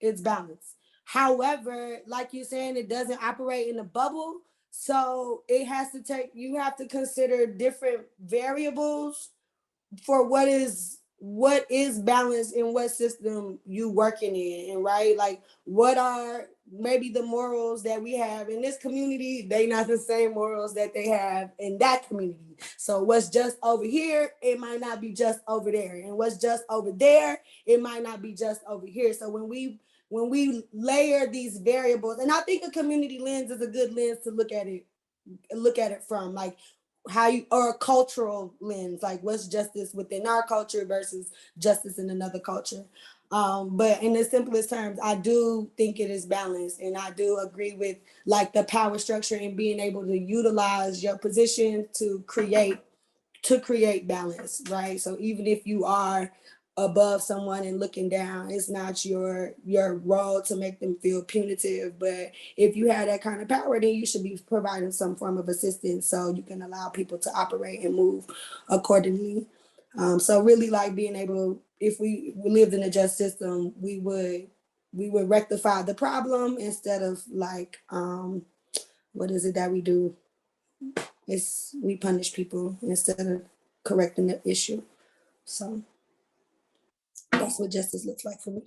it's balance. However, like you're saying, it doesn't operate in a bubble. So you have to consider different variables for what is balanced in what system you working in, and right, like what are maybe the morals that we have in this community, they not the same morals that they have in that community. So what's just over here, it might not be just over there, and what's just over there, it might not be just over here. So when we layer these variables, and I think a community lens is a good lens to look at it from, like or a cultural lens, like what's justice within our culture versus justice in another culture. But in the simplest terms, I do think it is balanced, and I do agree with like the power structure and being able to utilize your position to create balance, right? So even if you are above someone and looking down, it's not your role to make them feel punitive. But if you have that kind of power, then you should be providing some form of assistance so you can allow people to operate and move accordingly. So really, like being able, if we lived in a just system, we would rectify the problem instead of like what is it that we do? We punish people instead of correcting the issue. So that's what justice looks like for me.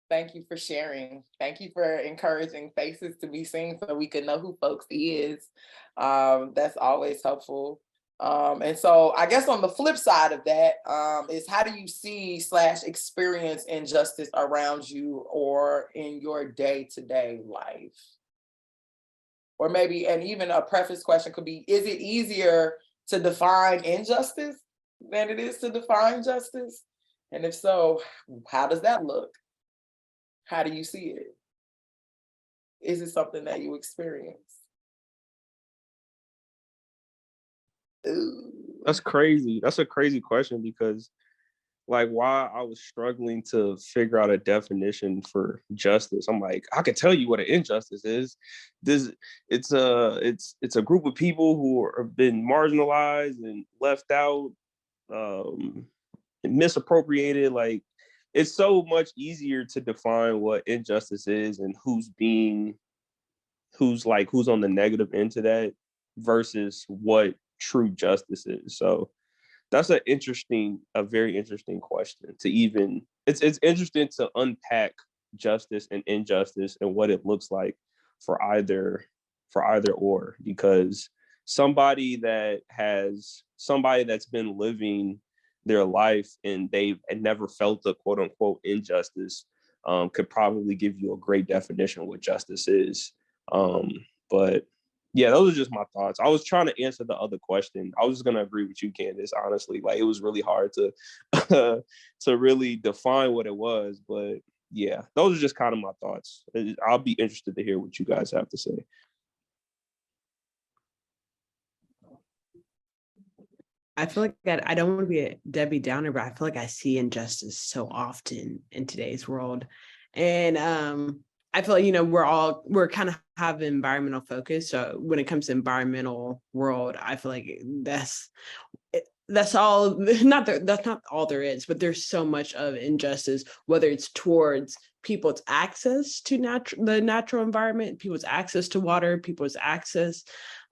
Thank you for sharing. Thank you for encouraging faces to be seen so we can know who folks is. That's always helpful. And so I guess on the flip side of that is, how do you see / experience injustice around you or in your day-to-day life? Or maybe, and even a preface question could be, is it easier to define injustice than it is to define justice? And if so, how does that look? How do you see it? Is it something that you experience? Ooh.
That's crazy. That's a crazy question, because like while I was struggling to figure out a definition for justice, I'm like, I could tell you what an injustice is. It's a group of people who have been marginalized and left out, misappropriated. Like, it's so much easier to define what injustice is and who's on the negative end to that versus what true justice is. So that's a very interesting question to even, it's interesting to unpack justice and injustice and what it looks like for either or, because somebody that's been living their life and they've never felt a quote unquote injustice could probably give you a great definition of what justice is. But yeah, those are just my thoughts. I was trying to answer the other question. I was just gonna agree with you, Candace, honestly. Like, it was really hard to to really define what it was. But yeah, those are just kind of my thoughts. I'll be interested to hear what you guys have to say.
I feel like I don't want to be a Debbie Downer, but I feel like I see injustice so often in today's world. And I feel like, we're kind of have environmental focus. So when it comes to environmental world, I feel like that's all, that's not all there is, but there's so much of injustice, whether it's towards people's access to the natural environment, people's access to water, people's access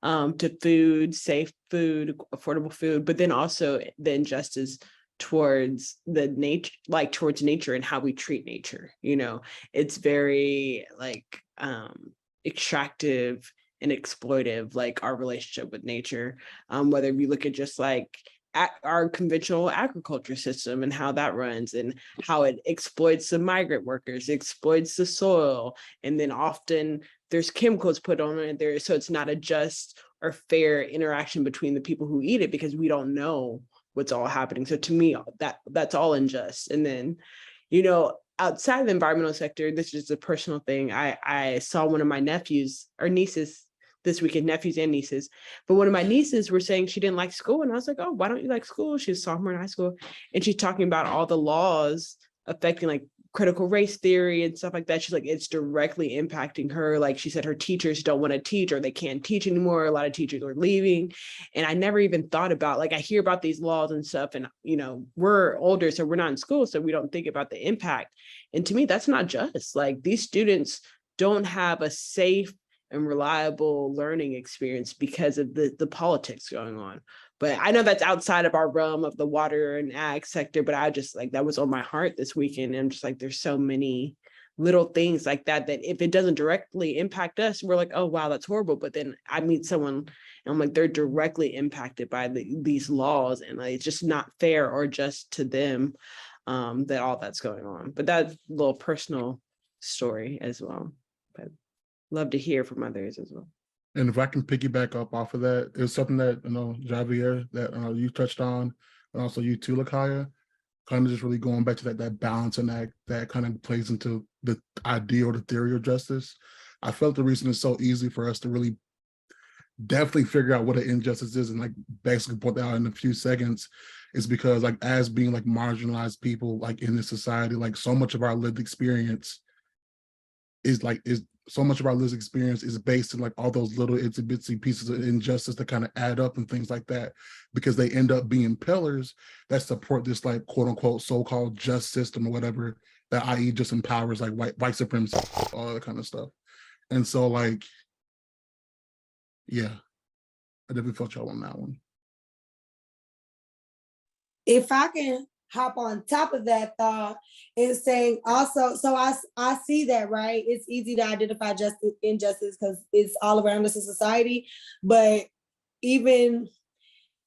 to food, safe food, affordable food, but then also the injustice towards towards nature and how we treat nature. It's very extractive and exploitive, like our relationship with nature, whether we look at just our conventional agriculture system and how that runs and how it exploits the migrant workers, exploits the soil, and then often there's chemicals put on it there, so it's not a just or fair interaction between the people who eat it because we don't know what's all happening. So to me, that's all unjust. And then, outside the environmental sector, this is a personal thing. I saw one of my nephews or nieces this weekend, nephews and nieces, but one of my nieces were saying she didn't like school. And I was like, oh, why don't you like school? She's a sophomore in high school. And she's talking about all the laws affecting critical race theory and stuff like that. She's like, it's directly impacting her. Like she said, her teachers don't want to teach or they can't teach anymore. A lot of teachers are leaving. And I never even thought about, I hear about these laws and stuff and, we're older, so we're not in school. So we don't think about the impact. And to me, that's not just these students don't have a safe and reliable learning experience because of the politics going on. But I know that's outside of our realm of the water and ag sector, but I just that was on my heart this weekend. And I'm just there's so many little things like that if it doesn't directly impact us, we're like, oh, wow, that's horrible. But then I meet someone and I'm like, they're directly impacted by these laws and it's just not fair or just to them that all that's going on. But that's a little personal story as well. But love to hear from others as well.
And if I can piggyback up off of that, it's something that, Javier, that you touched on, and also you too, Lakaya, kind of just really going back to that balance and that kind of plays into the idea or the theory of justice. I felt the reason it's so easy for us to really definitely figure out what an injustice is and basically point that out in a few seconds is because as being marginalized people in this society, so much of our lived experience is based in all those little itsy bitsy pieces of injustice that kind of add up and things like that, because they end up being pillars that support this quote unquote so-called just system or whatever that i.e. just empowers white supremacy, all that kind of stuff. And so yeah, I definitely felt y'all on that one.
If I can hop on top of that thought and saying also, so I see that, right? It's easy to identify justice, injustice because it's all around us in society, but even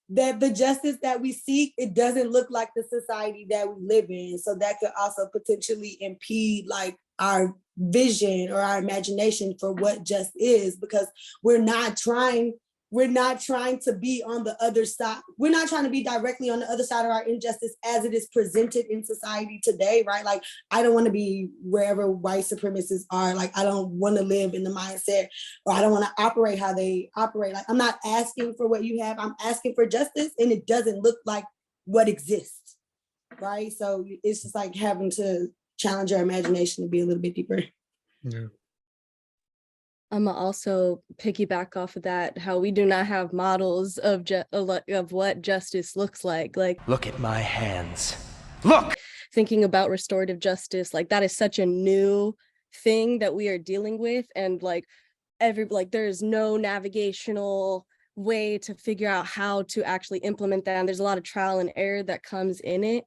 that the justice that we seek, it doesn't look like the society that we live in. So that could also potentially impede our vision or our imagination for what just is, because we're not trying to be on the other side. We're not trying to be directly on the other side of our injustice as it is presented in society today, right? I don't want to be wherever white supremacists are. I don't want to live in the mindset, or I don't want to operate how they operate. I'm not asking for what you have. I'm asking for justice, and it doesn't look like what exists, right? So it's just having to challenge our imagination to be a little bit deeper.
Yeah.
I'm also piggyback off of that, how we do not have models of what justice looks like.
Look at my hands.
Look!
Thinking about restorative justice, like that is such a new thing that we are dealing with. And like there is no navigational way to figure out how to actually implement that. And there's a lot of trial and error that comes in it.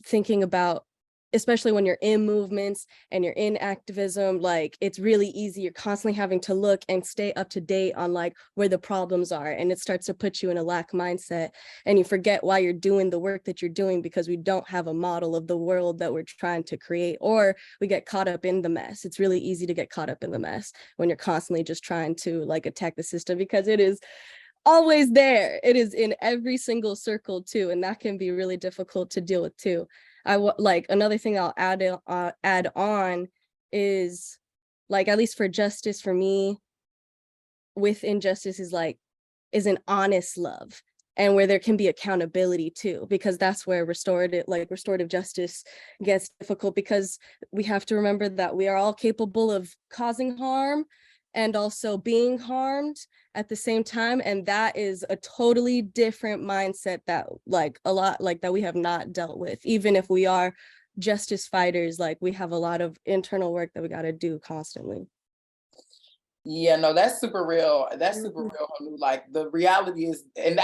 Thinking about, especially when you're in movements and you're in activism, like it's really easy. You're constantly having to look and stay up to date on like where the problems are. And it starts to put you in a lack mindset, and you forget why you're doing the work that you're doing, because we don't have a model of the world that we're trying to create, or we get caught up in the mess. It's really easy to get caught up in the mess when you're constantly just trying to like attack the system, because it is always there. It is in every single circle too. And that can be really difficult to deal with too. Like another thing I'll add on is like, at least for justice, for me, with injustice is an honest love, and where there can be accountability too, because that's where restorative justice gets difficult, because we have to remember that we are all capable of causing harm and also being harmed at the same time. And that is a totally different mindset that that we have not dealt with. Even if we are justice fighters, like we have a lot of internal work that we got to do constantly.
Yeah, no, that's super real. That's super real, Hanu. Like the reality is, and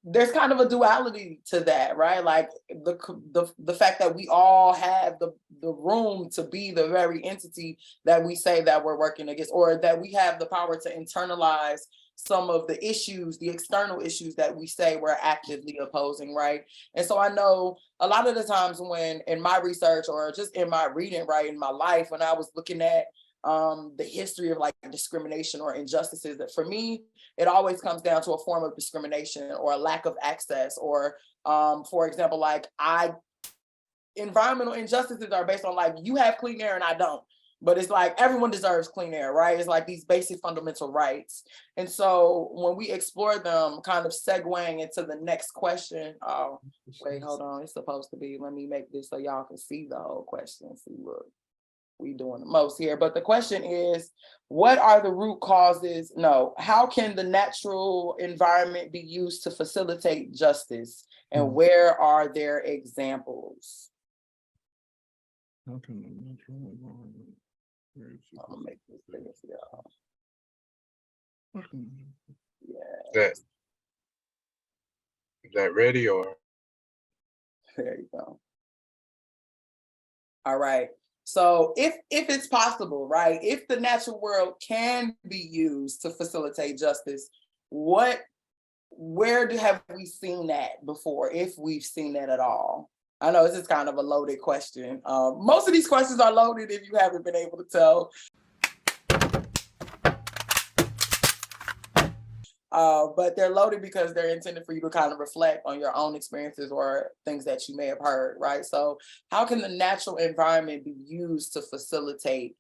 there's kind of a duality to that, right? Like the fact that we all have the room to be the very entity that we say that we're working against, or that we have the power to internalize some of the issues, the external issues that we say we're actively opposing, right? And so I know a lot of the times when in my research or just in my reading, right, in my life, when I was looking at the history of like discrimination or injustices, that for me, it always comes down to a form of discrimination or a lack of access, or for example, like environmental injustices are based on like, you have clean air and I don't. But it's like everyone deserves clean air, right? It's like these basic fundamental rights. And so when we explore them, kind of segueing into the next question. Oh, wait, hold on. It's supposed to be, let me make this so y'all can see the whole question. See what we doing the most here. But the question is, what are the root causes? No, how can the natural environment be used to facilitate justice? And where are their examples?
How can the natural environment?
I'm gonna make this bigger for y'all.
Yeah. Is that ready or?
There you go. All right. So if it's possible, right, if the natural world can be used to facilitate justice, where have we seen that before, if we've seen that at all? I know this is kind of a loaded question. Most of these questions are loaded if you haven't been able to tell. But they're loaded because they're intended for you to kind of reflect on your own experiences or things that you may have heard, right? So how can the natural environment be used to facilitate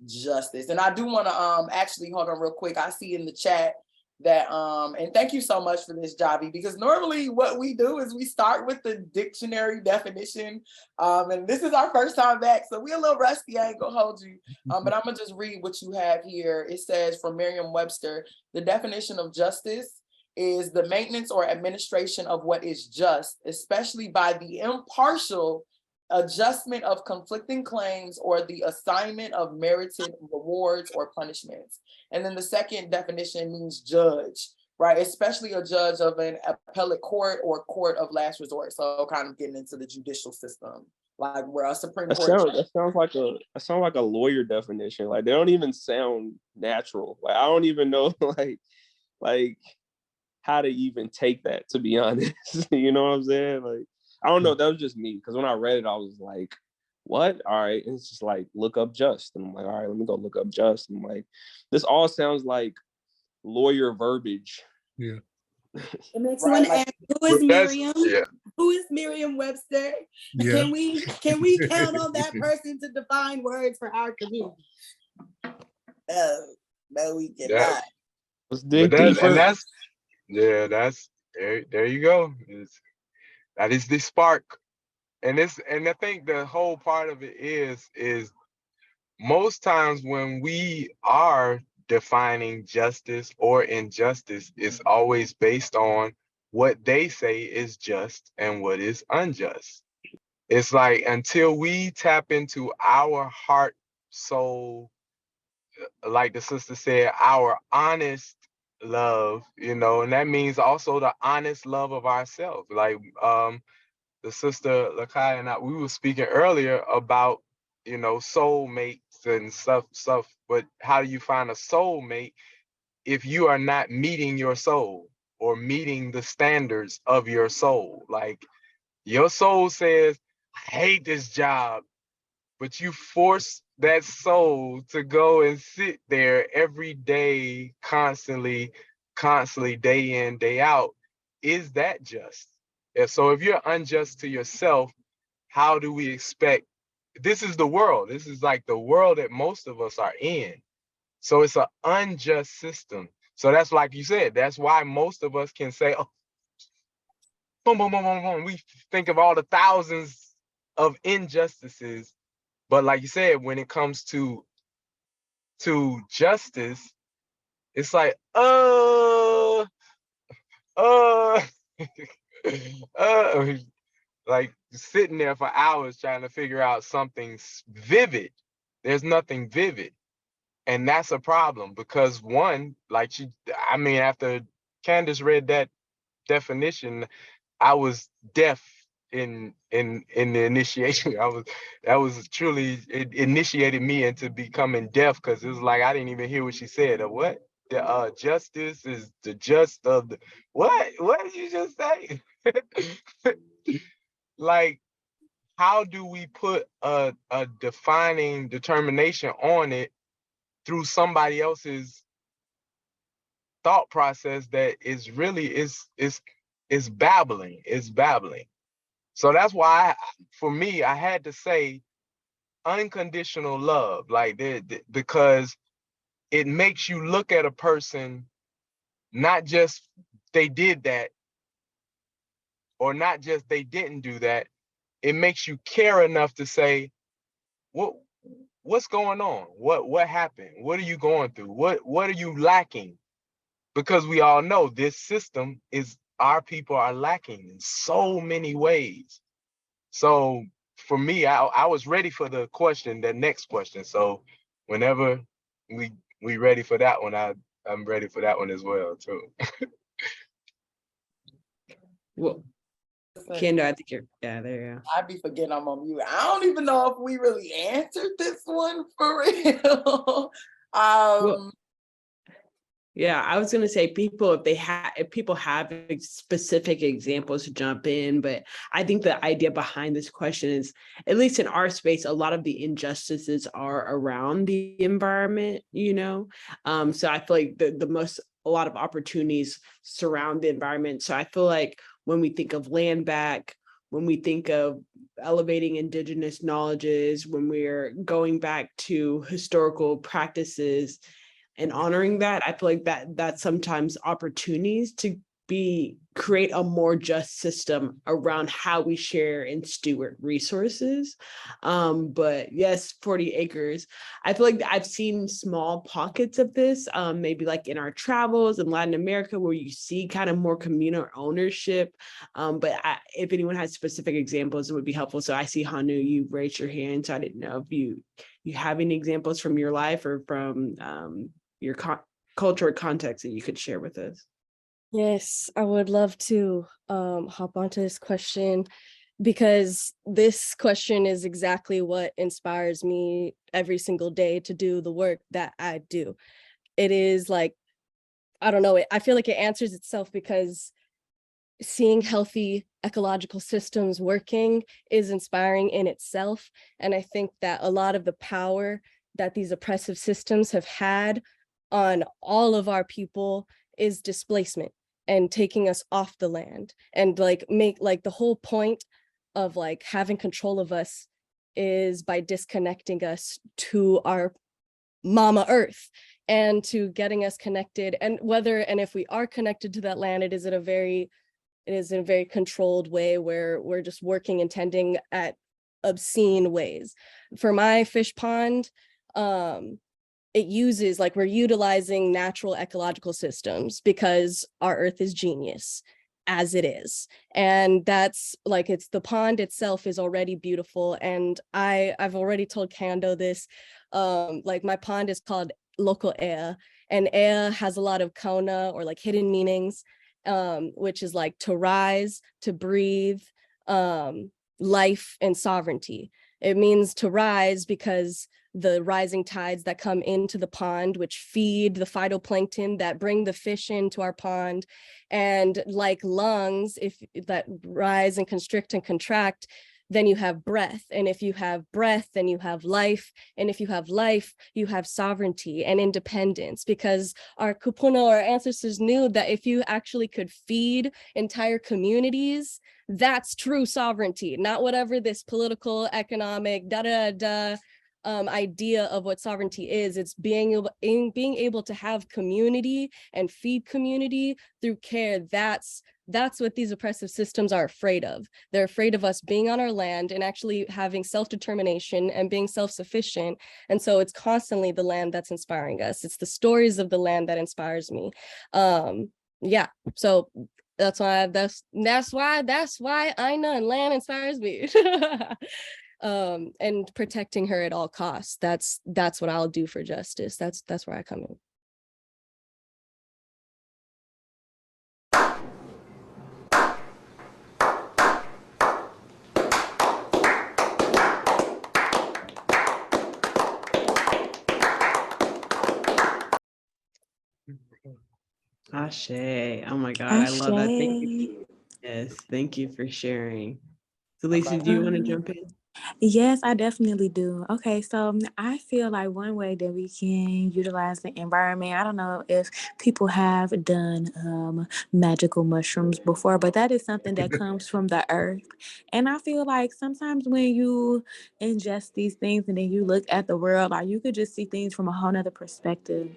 justice? And I do want to actually, hold on real quick. I see in the chat that, and thank you so much for this, Javi, because normally what we do is we start with the dictionary definition. And this is our first time back, so we're a little rusty, I ain't gonna hold you. But I'm gonna just read what you have here. It says from Merriam-Webster, the definition of justice is the maintenance or administration of what is just, especially by the impartial adjustment of conflicting claims or the assignment of merited rewards or punishments. And then the second definition means judge, right? Especially a judge of an appellate court or court of last resort. So kind of getting into the judicial system, like where a Supreme Court.
That sounds like a lawyer definition. Like they don't even sound natural. Like I don't even know like how to even take that, to be honest. You know what I'm saying? Like I don't know. That was just me, because when I read it, I was like, what? All right. And it's just like, look up just. And I'm like, all right, let me go look up just. And I'm like, this all sounds like lawyer verbiage.
Yeah.
It makes you want to ask, who is Miriam? Yeah. Who is Merriam-Webster?
Yeah.
Can we count on that person to define words for our community?
No, we cannot.
Let's dig deeper.
And that's there you go. That is the spark. And I think the whole part of it is most times when we are defining justice or injustice, it's always based on what they say is just and what is unjust. It's like until we tap into our heart, soul, like the sister said, our honest love, you know, and that means also the honest love of ourselves. Like the sister Lakai and I, we were speaking earlier about, you know, soulmates and stuff. But how do you find a soulmate if you are not meeting your soul or meeting the standards of your soul? Like your soul says, I hate this job, but you force that soul to go and sit there every day, constantly, day in, day out. Is that just? And so if you're unjust to yourself, how do we expect? This is the world. This is like the world that most of us are in. So it's an unjust system. So that's like you said, that's why most of us can say, oh, boom, boom, boom, boom, boom. We think of all the thousands of injustices. But like you said, when it comes to justice, it's like, like sitting there for hours trying to figure out something vivid. There's nothing vivid. And that's a problem because one, like after Candace read that definition, I was deaf in the initiation. That was truly, it initiated me into becoming deaf because it was like I didn't even hear what she said. What? The justice is the just of the what? What did you just say? Like, how do we put a defining determination on it through somebody else's thought process that is really is babbling, So that's why for me, I had to say unconditional love, like because it makes you look at a person, not just they did that, or not just they didn't do that. It makes you care enough to say, what's going on? What happened? What are you going through? What are you lacking? Because we all know this system is, our people are lacking in so many ways. So for me, I was ready for the next question. So whenever we ready for that one, I'm ready for that one as well too.
Well, Kandeaux, I think there you go.
I'd be forgetting I'm on mute. I don't even know if we really answered this one for real.
Well, yeah, I was gonna say if people have specific examples to jump in, but I think the idea behind this question is, at least in our space, a lot of the injustices are around the environment, you know. So I feel like a lot of opportunities surround the environment. So I feel like when we think of land back, when we think of elevating indigenous knowledges, when we're going back to historical practices and honoring that, I feel like that's sometimes opportunities to create a more just system around how we share and steward resources. But yes, 40 acres. I feel like I've seen small pockets of this, maybe like in our travels in Latin America, where you see kind of more communal ownership. But if anyone has specific examples, it would be helpful. So I see Hanu, you raised your hand. So I didn't know if you have any examples from your life or from your culture or context that you could share with us.
Yes, I would love to hop onto this question, because this question is exactly what inspires me every single day to do the work that I do. It is like, I don't know, I feel like it answers itself, because seeing healthy ecological systems working is inspiring in itself. And I think that a lot of the power that these oppressive systems have had on all of our people is displacement and taking us off the land, and make the whole point of having control of us is by disconnecting us to our mama earth and to getting us connected. And if we are connected to that land, it is in a very controlled way, where we're just working and tending at obscene ways. For my fish pond, we're utilizing natural ecological systems because our earth is genius. as it is. And that's like, it's the pond itself is already beautiful. And I've already told Kandeaux this, like my pond is called local air, and air has a lot of kona or like hidden meanings, which is like to rise, to breathe, life and sovereignty. It means to rise because the rising tides that come into the pond, which feed the phytoplankton that bring the fish into our pond. And like lungs, if that rise and constrict and contract, then you have breath. And if you have breath, then you have life. And if you have life, you have sovereignty and independence, because our kupuna, our ancestors, knew that if you actually could feed entire communities, that's true sovereignty, not whatever this political, economic, idea of what sovereignty is. It's being able to have community and feed community through care. That's what these oppressive systems are afraid of. They're afraid of us being on our land and actually having self-determination and being self-sufficient. And so it's constantly the land that's inspiring us. It's the stories of the land that inspires me. Yeah, so that's why Aina and land inspires me. And protecting her at all costs. That's what I'll do for justice. That's where I come in.
Ashe. Oh my God, I love that. Thank you.
Ashe.
Yes, thank you for sharing. So Lisa, do you want to jump in?
Yes, I definitely do. Okay, so I feel like one way that we can utilize the environment, I don't know if people have done magical mushrooms before, but that is something that comes from the earth. And I feel like sometimes when you ingest these things and then you look at the world, like you could just see things from a whole nother perspective.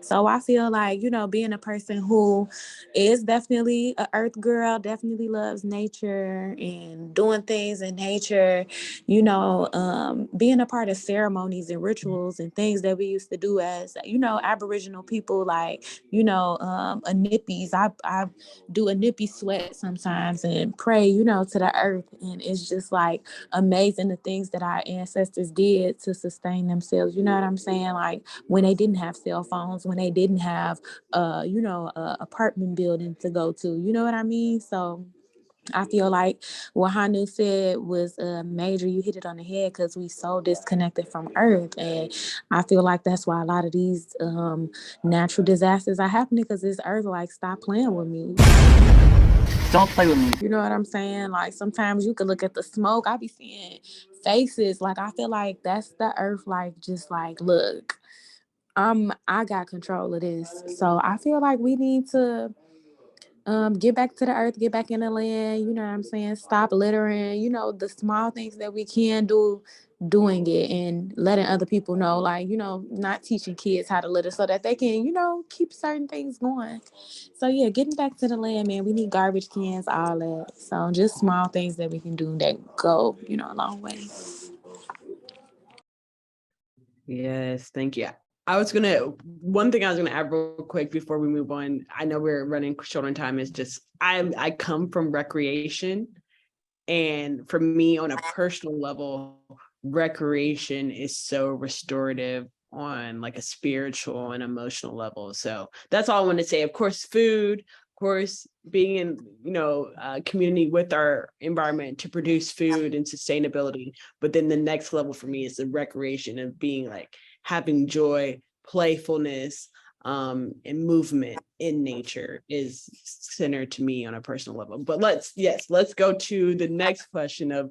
So I feel like, being a person who is definitely a earth girl, definitely loves nature and doing things in nature, being a part of ceremonies and rituals and things that we used to do as, Aboriginal people, like, a nippies. I do a nippy sweat sometimes and pray, to the earth. And it's just like amazing the things that our ancestors did to sustain themselves. You know what I'm saying? Like when they didn't have cell phones, when they didn't have, a apartment building to go to, you know what I mean? So I feel like what Hanu said was major. You hit it on the head because we so disconnected from Earth, and I feel like that's why a lot of these natural disasters are happening, because this Earth like, stop playing with me.
Don't play with me.
You know what I'm saying? Like sometimes you can look at the smoke. I be seeing faces. Like I feel like that's the Earth. Like just like, look, I got control of this. So I feel like we need to get back to the earth, get back in the land, you know what I'm saying? Stop littering, the small things that we can do, doing it and letting other people know, like, not teaching kids how to litter so that they can, keep certain things going. So yeah, getting back to the land, man, we need garbage cans, all that. So just small things that we can do that go, a long way.
Yes, thank you. One thing I was gonna add real quick before we move on. I know we're running short on time. Is just I come from recreation, and for me on a personal level, recreation is so restorative on like a spiritual and emotional level. So that's all I want to say. Of course, food, of course, being in community with our environment to produce food and sustainability. But then the next level for me is the recreation of being like having joy, playfulness, and movement in nature is centered to me on a personal level. But let's go to the next question of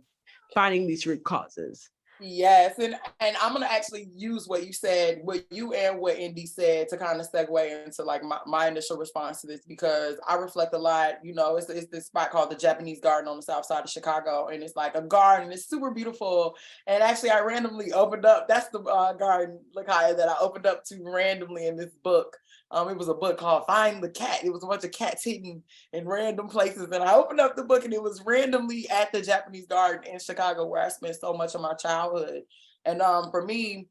finding these root causes.
Yes, and I'm gonna actually use what you said, what you and what Indy said, to kind of segue into like my initial response to this, because I reflect a lot. It's this spot called the Japanese Garden on the south side of Chicago, and it's like a garden. It's super beautiful, and actually I randomly opened up. That's the garden, Lakaya, that I opened up to randomly in this book. It was a book called Find the Cat. It was a bunch of cats hidden in random places. And I opened up the book and it was randomly at the Japanese Garden in Chicago, where I spent so much of my childhood. And for me,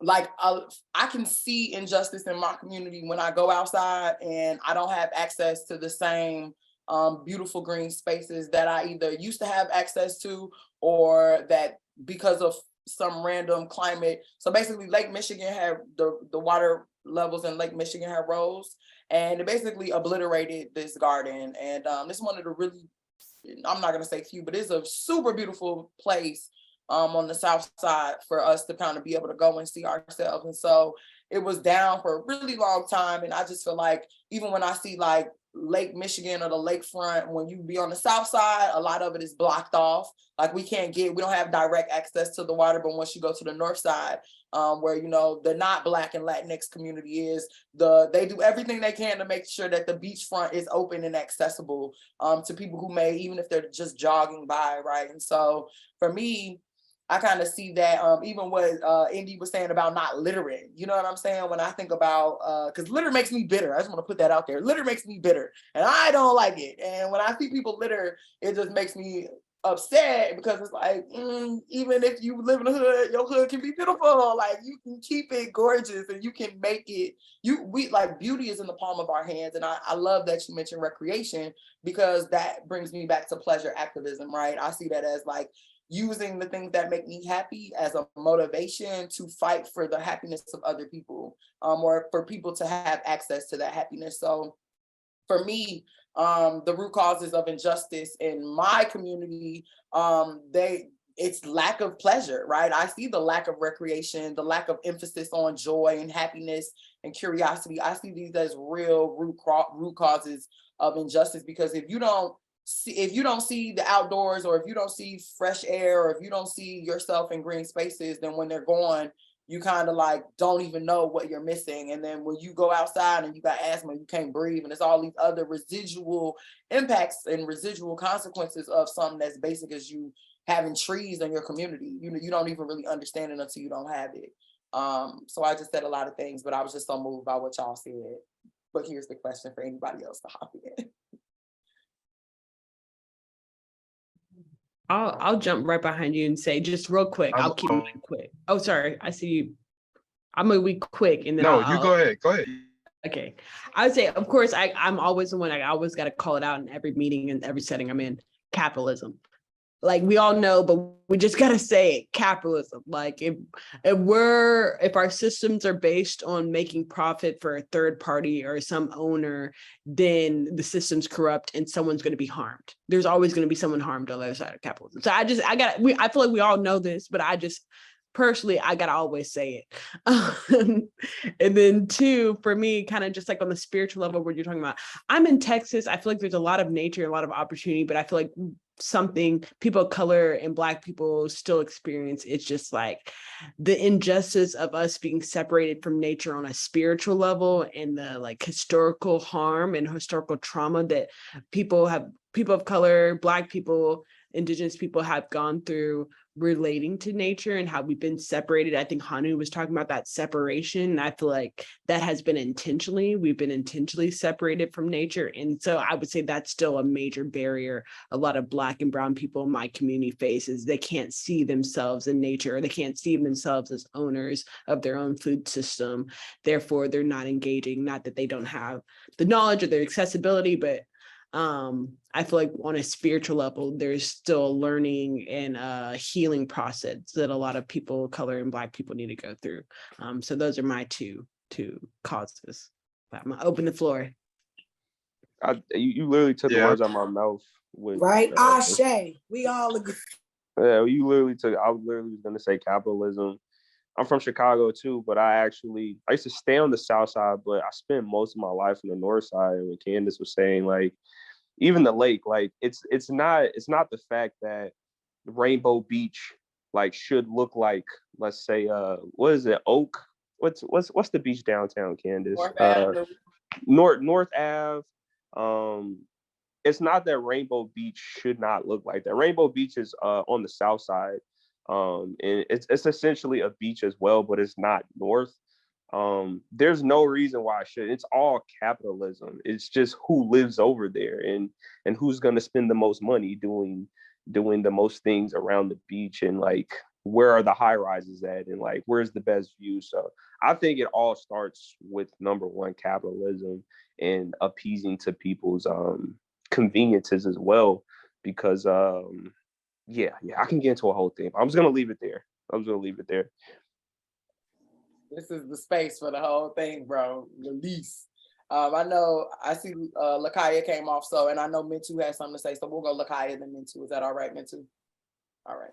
like I can see injustice in my community when I go outside and I don't have access to the same beautiful green spaces that I either used to have access to, or that because of some random climate. So basically Lake Michigan had the water levels in Lake Michigan had rose, and it basically obliterated this garden. And this one of the really, I'm not gonna say few, but it's a super beautiful place on the south side for us to kind of be able to go and see ourselves. And so it was down for a really long time. And I just feel like even when I see like Lake Michigan or the lakefront, when you be on the south side, a lot of it is blocked off. Like we don't have direct access to the water. But once you go to the north side, where, you know, the not Black and Latinx community is, they do everything they can to make sure that the beachfront is open and accessible to people who may, even if they're just jogging by, right? And so for me, I kind of see that even what Indy was saying about not littering, you know what I'm saying? When I think about, because litter makes me bitter. I just want to put that out there. Litter makes me bitter and I don't like it. And when I see people litter, it just makes me upset, because it's like, even if you live in a hood, your hood can be beautiful. Like you can keep it gorgeous and you can make it, we like, beauty is in the palm of our hands. And I love that you mentioned recreation, because that brings me back to pleasure activism, right? I see that as like using the things that make me happy as a motivation to fight for the happiness of other people, or for people to have access to that happiness. So for me, the root causes of injustice in my community, it's lack of pleasure, right? I see the lack of recreation, the lack of emphasis on joy and happiness and curiosity. I see these as real root causes of injustice, because if you don't see the outdoors, or if you don't see fresh air, or if you don't see yourself in green spaces, then when they're gone, you kind of like don't even know what you're missing. And then when you go outside and you got asthma, you can't breathe, and it's all these other residual impacts and residual consequences of something that's basic as you having trees in your community. You don't even really understand it until you don't have it. So I just said a lot of things, but I was just so moved by what y'all said. But here's the question for anybody else to hop in.
I'll jump right behind you and say, just real quick, I'll keep mine quick. Oh, sorry, I see you. I'm gonna be quick, and then
no, you go ahead. Go ahead.
Okay, I would say, of course, I'm always the one. I always got to call it out in every meeting and every setting I'm in. Capitalism. Like we all know, but we just gotta say it, capitalism. Like if our systems are based on making profit for a third party or some owner, then the system's corrupt and someone's going to be harmed. There's always going to be someone harmed on the other side of capitalism. So I feel like we all know this, but I gotta always say it. And then two, for me, kind of just like on the spiritual level, what you're talking about, I'm in Texas. I feel like there's a lot of nature, a lot of opportunity, but I feel like something people of color and Black people still experience. It's just like the injustice of us being separated from nature on a spiritual level, and the like historical harm and historical trauma that people of color, Black people, Indigenous people have gone through relating to nature, and how we've been separated. I think Hanu was talking about that separation. I feel like that has been we've been intentionally separated from nature. And so I would say that's still a major barrier a lot of Black and brown people in my community face, is they can't see themselves in nature, or they can't see themselves as owners of their own food system. Therefore, they're not engaging, not that they don't have the knowledge or the accessibility, but I feel like on a spiritual level, there's still a learning and a healing process that a lot of people of color and Black people need to go through. So those are my two causes. I'm gonna open the floor.
You literally took the words out of my mouth.
Right, Ashe. We all agree.
Yeah, you literally took. I was literally going to say capitalism. I'm from Chicago too, but I used to stay on the south side, but I spent most of my life on the north side. And when Candace was saying, like, even the lake, like it's not the fact that Rainbow Beach like should look like, let's say, what is it, Oak? What's the beach downtown, Candace? North Ave. It's not that Rainbow Beach should not look like that. Rainbow Beach is on the south side. And it's essentially a beach as well, but it's not north. There's no reason why I should. It's all capitalism. It's just who lives over there and who's gonna spend the most money doing the most things around the beach. And like where are the high rises at, and like where's the best view. So I think it all starts with number one, capitalism, and appeasing to people's conveniences as well. Because yeah, I can get into a whole thing. I'm just gonna leave it there.
This is the space for the whole thing, bro. Release. I know I see Lakaya came off, so, and I know Mintu has something to say, so we'll go Lakaya then Mintu. Is that all right, Mintu? All right.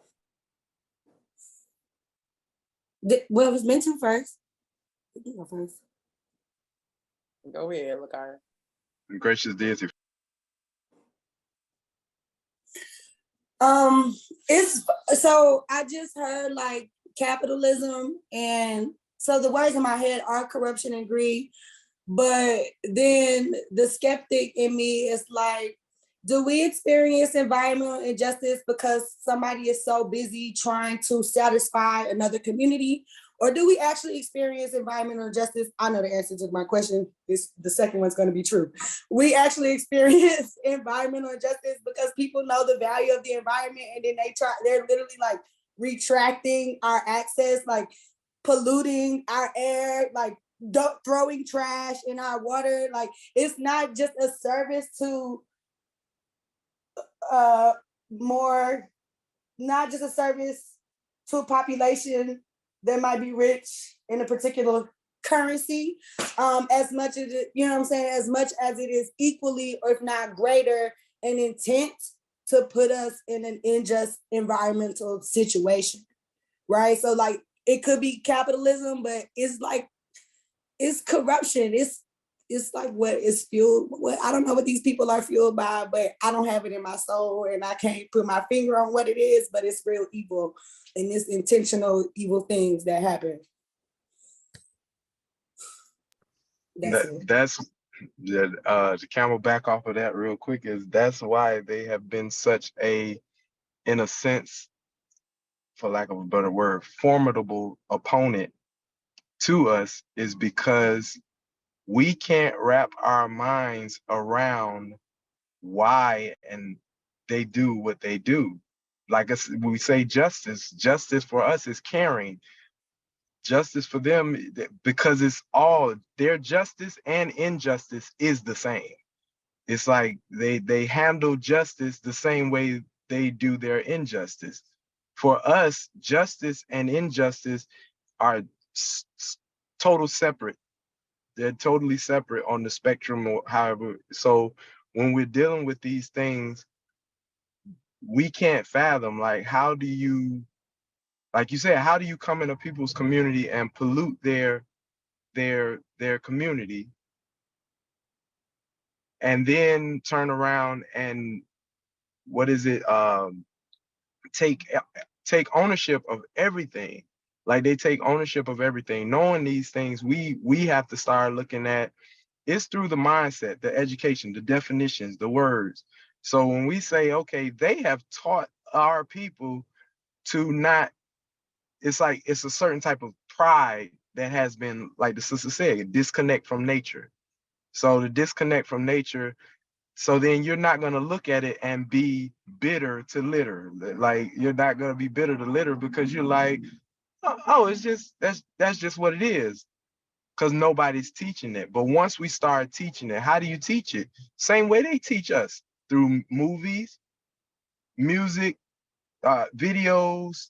Well, it was Mintu first. You go first.
Go ahead, Lakaya.
Gracious deity.
It's so I just heard like capitalism, and so the words in my head are corruption and greed. But then the skeptic in me is like, do we experience environmental injustice because somebody is so busy trying to satisfy another community? Or do we actually experience environmental injustice? I know the answer to my question is the second one's going to be true. We actually experience environmental injustice because people know the value of the environment, and then they're literally like retracting our access, like polluting our air, like throwing trash in our water. Like, it's not just a service to not just a service to a population that might be rich in a particular currency, as much as it, you know what I'm saying, as much as it is equally, or if not greater, an intent to put us in an unjust environmental situation, right? So like, it could be capitalism, but it's like, it's corruption. It's like what is fueled. What, I don't know what these people are fueled by, but I don't have it in my soul, and I can't put my finger on what it is, but it's real evil, and it's intentional evil things that happen.
That's to camel back off of that real quick, is that's why they have been such a, in a sense, for lack of a better word, formidable opponent to us, is because we can't wrap our minds around why and they do what they do. Like we say, justice for us is caring. Justice for them, because it's all their justice and injustice is the same. It's like they handle justice the same way they do their injustice. For us, justice and injustice are total separate. They're totally separate on the spectrum, or however. So when we're dealing with these things, we can't fathom, like, how do you, like you said, how do you come into people's community and pollute their community, and then turn around and what is it, take ownership of everything. Like, they take ownership of everything. Knowing these things, we have to start looking at it's through the mindset, the education, the definitions, the words. So when we say, okay, they have taught our people to not, it's like it's a certain type of pride that has been, like the sister said, disconnect from nature. So the disconnect from nature, so then you're not going to look at it and be bitter to litter. Like, you're not going to be bitter to litter, because you're like, oh, it's just, that's just what it is, because nobody's teaching it. But once we start teaching it, how do you teach it? Same way they teach us, through movies, music, videos,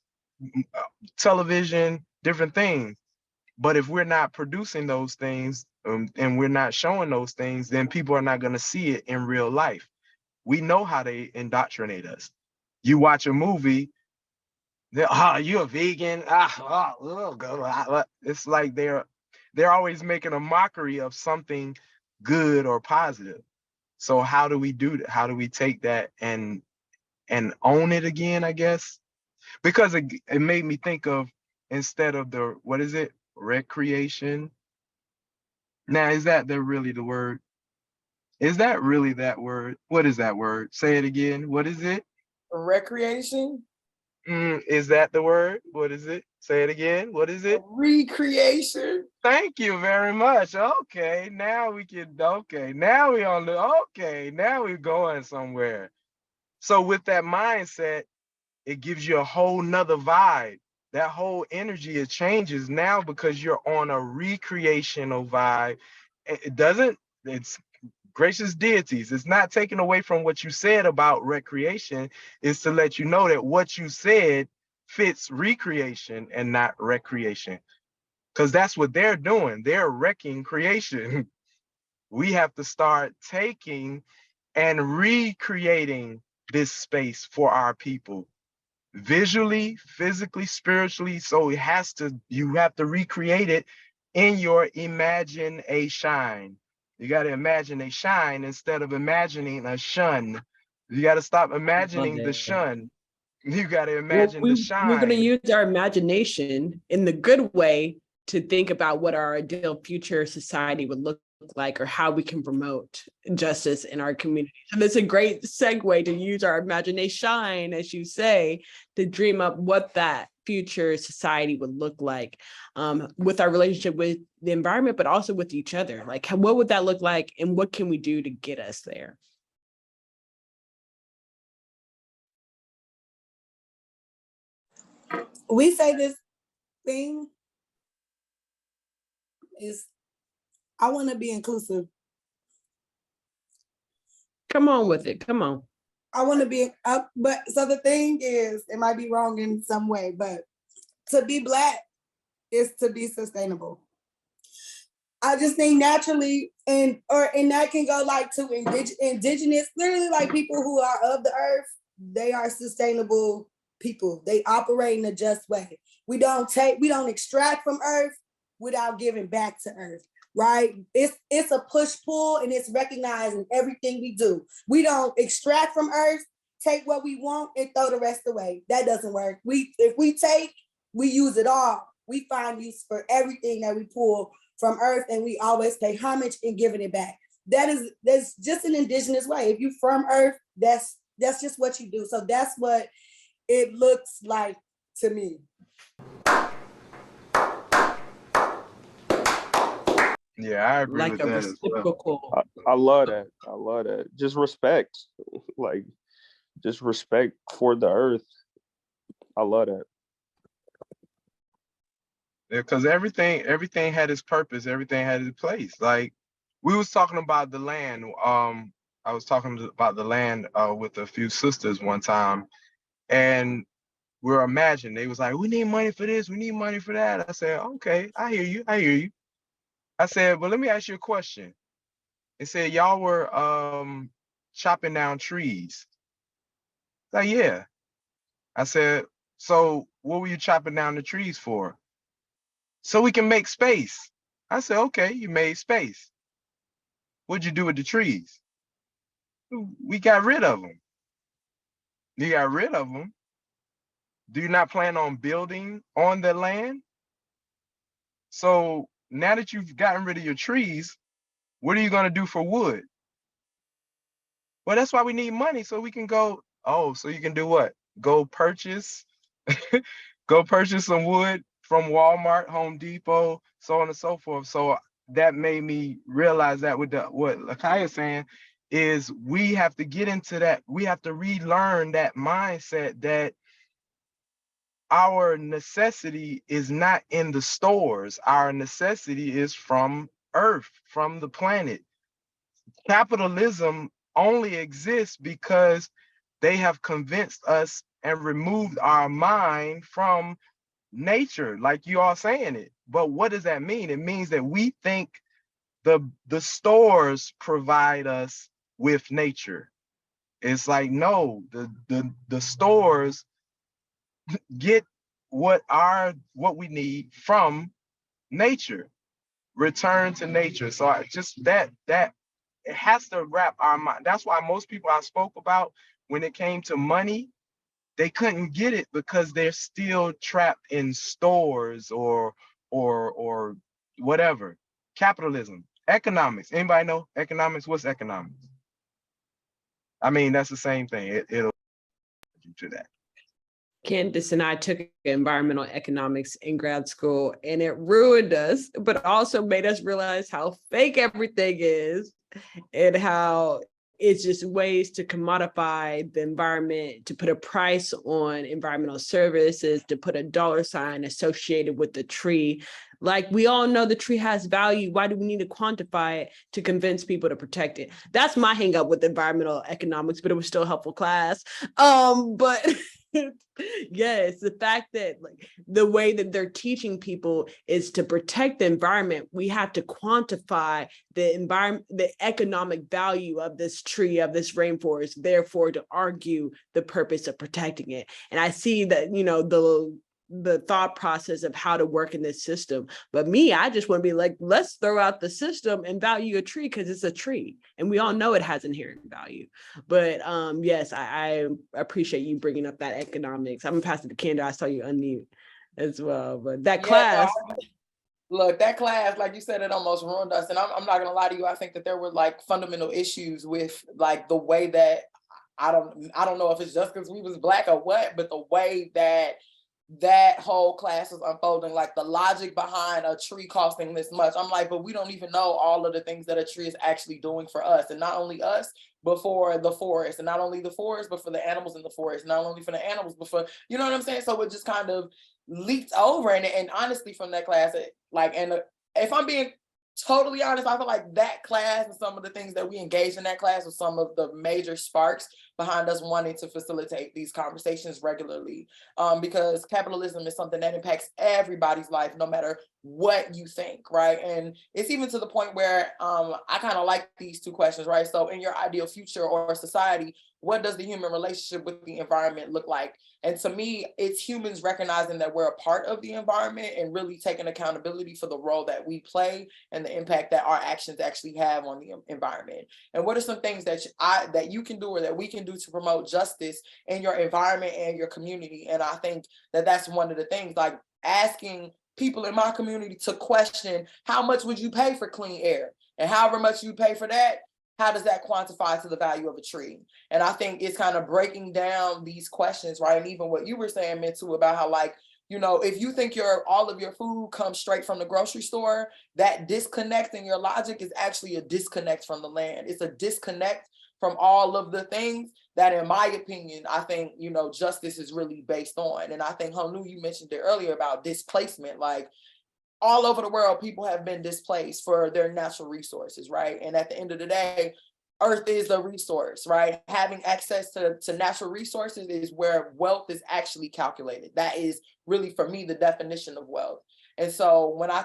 television, different things. But if we're not producing those things, and we're not showing those things, then people are not going to see it in real life. We know how they indoctrinate us. You watch a movie, you're a vegan. It's like they're always making a mockery of something good or positive. So how do we do that? How do we take that and own it again, I guess? Because it made me think of, instead of the, what is it? Recreation. Now, is that really the word? Is that really that word? What is that word? Say it again. What is it?
Recreation?
Is that the word? What is it? Say it again. What is it?
Recreation.
Thank you very much. Okay, now we can, okay, now we on the, okay, now we're going somewhere. So with that mindset, it gives you a whole nother vibe. that whole energy, it changes now because you're on a recreational vibe. It's gracious deities. It's not taken away from what you said about recreation. It's to let you know that what you said fits recreation and not recreation. Because that's what they're doing. They're wrecking creation. We have to start taking and recreating this space for our people, visually, physically, spiritually. So you have to recreate it in your imagination. You got to imagine a shine instead of imagining a shun. You got to stop imagining the shun. You got to imagine the shine.
We're going to use our imagination in the good way to think about what our ideal future society would look like, or how we can promote justice in our community. And it's a great segue to use our imagination, as you say, to dream up what that future society would look like, with our relationship with the environment, but also with each other. Like, what would that look like, and what can we do to get us there?
We say this thing is, I want to be inclusive.
Come on with it. Come on.
I want to be up, but so the thing is, it might be wrong in some way, but to be Black is to be sustainable. I just think naturally, and that can go like to indigenous, literally like people who are of the earth, they are sustainable people. They operate in a just way. We don't extract from earth without giving back to earth. Right? It's a push-pull, and it's recognized in everything we do. We don't extract from earth, take what we want, and throw the rest away. That doesn't work. If we take, we use it all. We find use for everything that we pull from earth, and we always pay homage in giving it back. That's just an indigenous way. If you from earth, that's just what you do. So that's what it looks like to me.
Yeah, I agree
Like
with
a
that as well.
I love that. I love that. Just respect, like, just respect for the earth. I love that.
Because everything had its purpose. Everything had its place. Like, we was talking about the land. I was talking about the land with a few sisters one time, and we're imagining. They was like, "We need money for this. We need money for that." I said, "Okay, I hear you. I hear you." I said, "But let me ask you a question." It said, "Y'all were chopping down trees." Like, yeah. I said, "So what were you chopping down the trees for?" "So we can make space." I said, "Okay, you made space. What'd you do with the trees?" "We got rid of them." "You got rid of them? Do you not plan on building on the land? So now that you've gotten rid of your trees, what are you going to do for wood?" "Well, that's why we need money, so we can go." "Oh, so you can do what? Go purchase some wood from Walmart, Home Depot, so on and so forth." So that made me realize that with what Lakaya's saying is, we have to get into that. We have to relearn that mindset that our necessity is not in the stores. Our necessity is from Earth, from the planet. Capitalism only exists because they have convinced us and removed our mind from nature, like you all saying it. But what does that mean? It means that we think the stores provide us with nature. It's like, no, the stores get what we need from nature. Return to nature. So that it has to wrap our mind. That's why most people I spoke about, when it came to money, they couldn't get it because they're still trapped in stores or whatever. Capitalism, economics. Anybody know economics? What's economics? I mean, that's the same thing. It'll do to that.
Candace and I took environmental economics in grad school, and it ruined us, but also made us realize how fake everything is, and how it's just ways to commodify the environment, to put a price on environmental services, to put a dollar sign associated with the tree. Like, we all know the tree has value. Why do we need to quantify it to convince people to protect it? That's my hang up with environmental economics, but it was still a helpful class. But yes, the fact that like the way that they're teaching people is to protect the environment, we have to quantify the environment, the economic value of this tree, of this rainforest, therefore to argue the purpose of protecting it. And I see that, you know, the thought process of how to work in this system. But me, I just want to be like, let's throw out the system and value a tree because it's a tree. And we all know it has inherent value. But yes, I appreciate you bringing up that economics. I'm going to pass it to Kandeaux. I saw you unmute as well. But that class.
Look, that class, like you said, it almost ruined us. And I'm not going to lie to you. I think that there were like fundamental issues with like the way that, I don't know if it's just because we was Black or what, but the way that whole class was unfolding, like the logic behind a tree costing this much. I'm like, but we don't even know all of the things that a tree is actually doing for us, and not only us, but for the forest, and not only the forest, but for the animals in the forest, not only for the animals, but for, you know what I'm saying? So it just kind of leaked over, and honestly, from that class, if I'm being totally honest, I feel like that class and some of the things that we engaged in that class were some of the major sparks behind us wanting to facilitate these conversations regularly, because capitalism is something that impacts everybody's life, no matter what you think, right? And it's even to the point where I kind of like these two questions, right? So in your ideal future or society, what does the human relationship with the environment look like? And to me, it's humans recognizing that we're a part of the environment and really taking accountability for the role that we play and the impact that our actions actually have on the environment. And what are some things that you can do or that we can do to promote justice in your environment and your community? And I think that that's one of the things, like asking people in my community to question, how much would you pay for clean air? And however much you pay for that, how does that quantify to the value of a tree? And I think it's kind of breaking down these questions, right? And even what you were saying, Mintu, about how, like, you know, if you think all of your food comes straight from the grocery store, that disconnect in your logic is actually a disconnect from the land. It's a disconnect from all of the things that, in my opinion, I think, you know, justice is really based on. And I think, Hanu, you mentioned it earlier about displacement. Like, all over the world, people have been displaced for their natural resources, right? And at the end of the day, Earth is a resource, right? Having access to natural resources is where wealth is actually calculated. That is really, for me, the definition of wealth. And so when I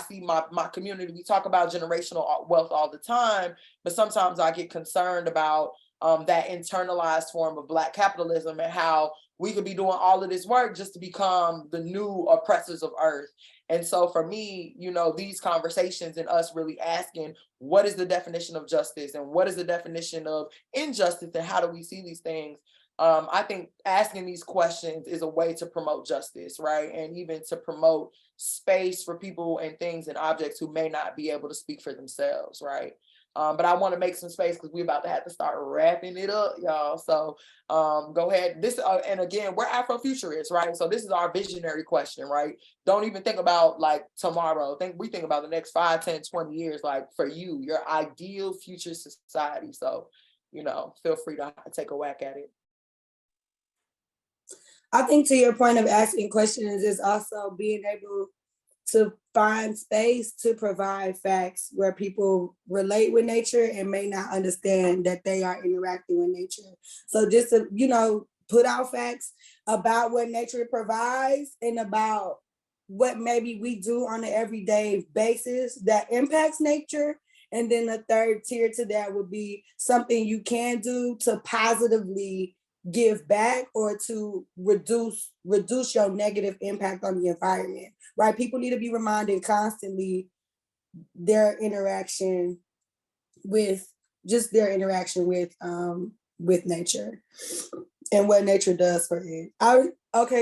see my community, we talk about generational wealth all the time, but sometimes I get concerned about that internalized form of Black capitalism and how we could be doing all of this work just to become the new oppressors of Earth. And so for me, you know, these conversations and us really asking, what is the definition of justice and what is the definition of injustice and how do we see these things? I think asking these questions is a way to promote justice, right? And even to promote space for people and things and objects who may not be able to speak for themselves, right? But I want to make some space because we're about to have to start wrapping it up, y'all. So go ahead. This and again, we're Afrofuturists, right? So this is our visionary question, right? Don't even think about like tomorrow. We think about the next 5, 10, 20 years, like for you, your ideal future society. So, you know, feel free to take a whack at it.
I think to your point of asking questions is also being able to find space to provide facts where people relate with nature and may not understand that they are interacting with nature. So just to, you know, put out facts about what nature provides and about what maybe we do on an everyday basis that impacts nature. And then the third tier to that would be something you can do to positively give back or to reduce your negative impact on the environment, right? People need to be reminded constantly their interaction with nature and what nature does for it.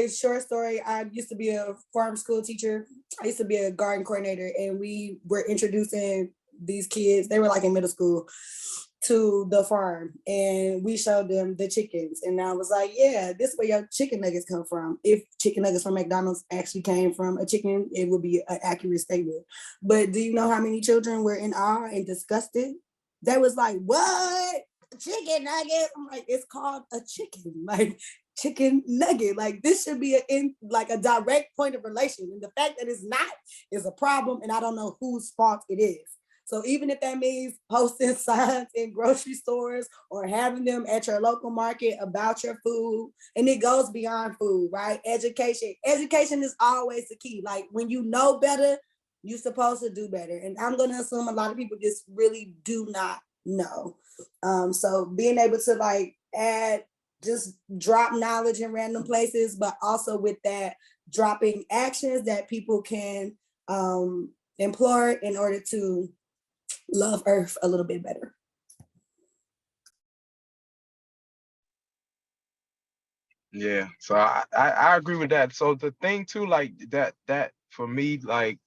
Short story. I used to be a farm school teacher. I used to be a garden coordinator, and we were introducing these kids, they were like in middle school, to the farm, and we showed them the chickens, and I was like, yeah, this is where your chicken nuggets come from. If chicken nuggets from McDonald's actually came from a chicken, it would be an accurate statement. But do you know how many children were in awe and disgusted? They was like, what? chicken nugget. I'm like, it's called a chicken, like chicken nugget. Like this should be a direct point of relation. And the fact that it's not is a problem. And I don't know whose fault it is. So even if that means posting signs in grocery stores or having them at your local market about your food, and it goes beyond food, right? Education is always the key. Like when you know better, you're supposed to do better. And I'm going to assume a lot of people just really do not know. So being able to like add, just drop knowledge in random places, but also with that dropping actions that people can employ in order to love Earth a little bit better.
Yeah, so I agree with that. So the thing too, like that for me, like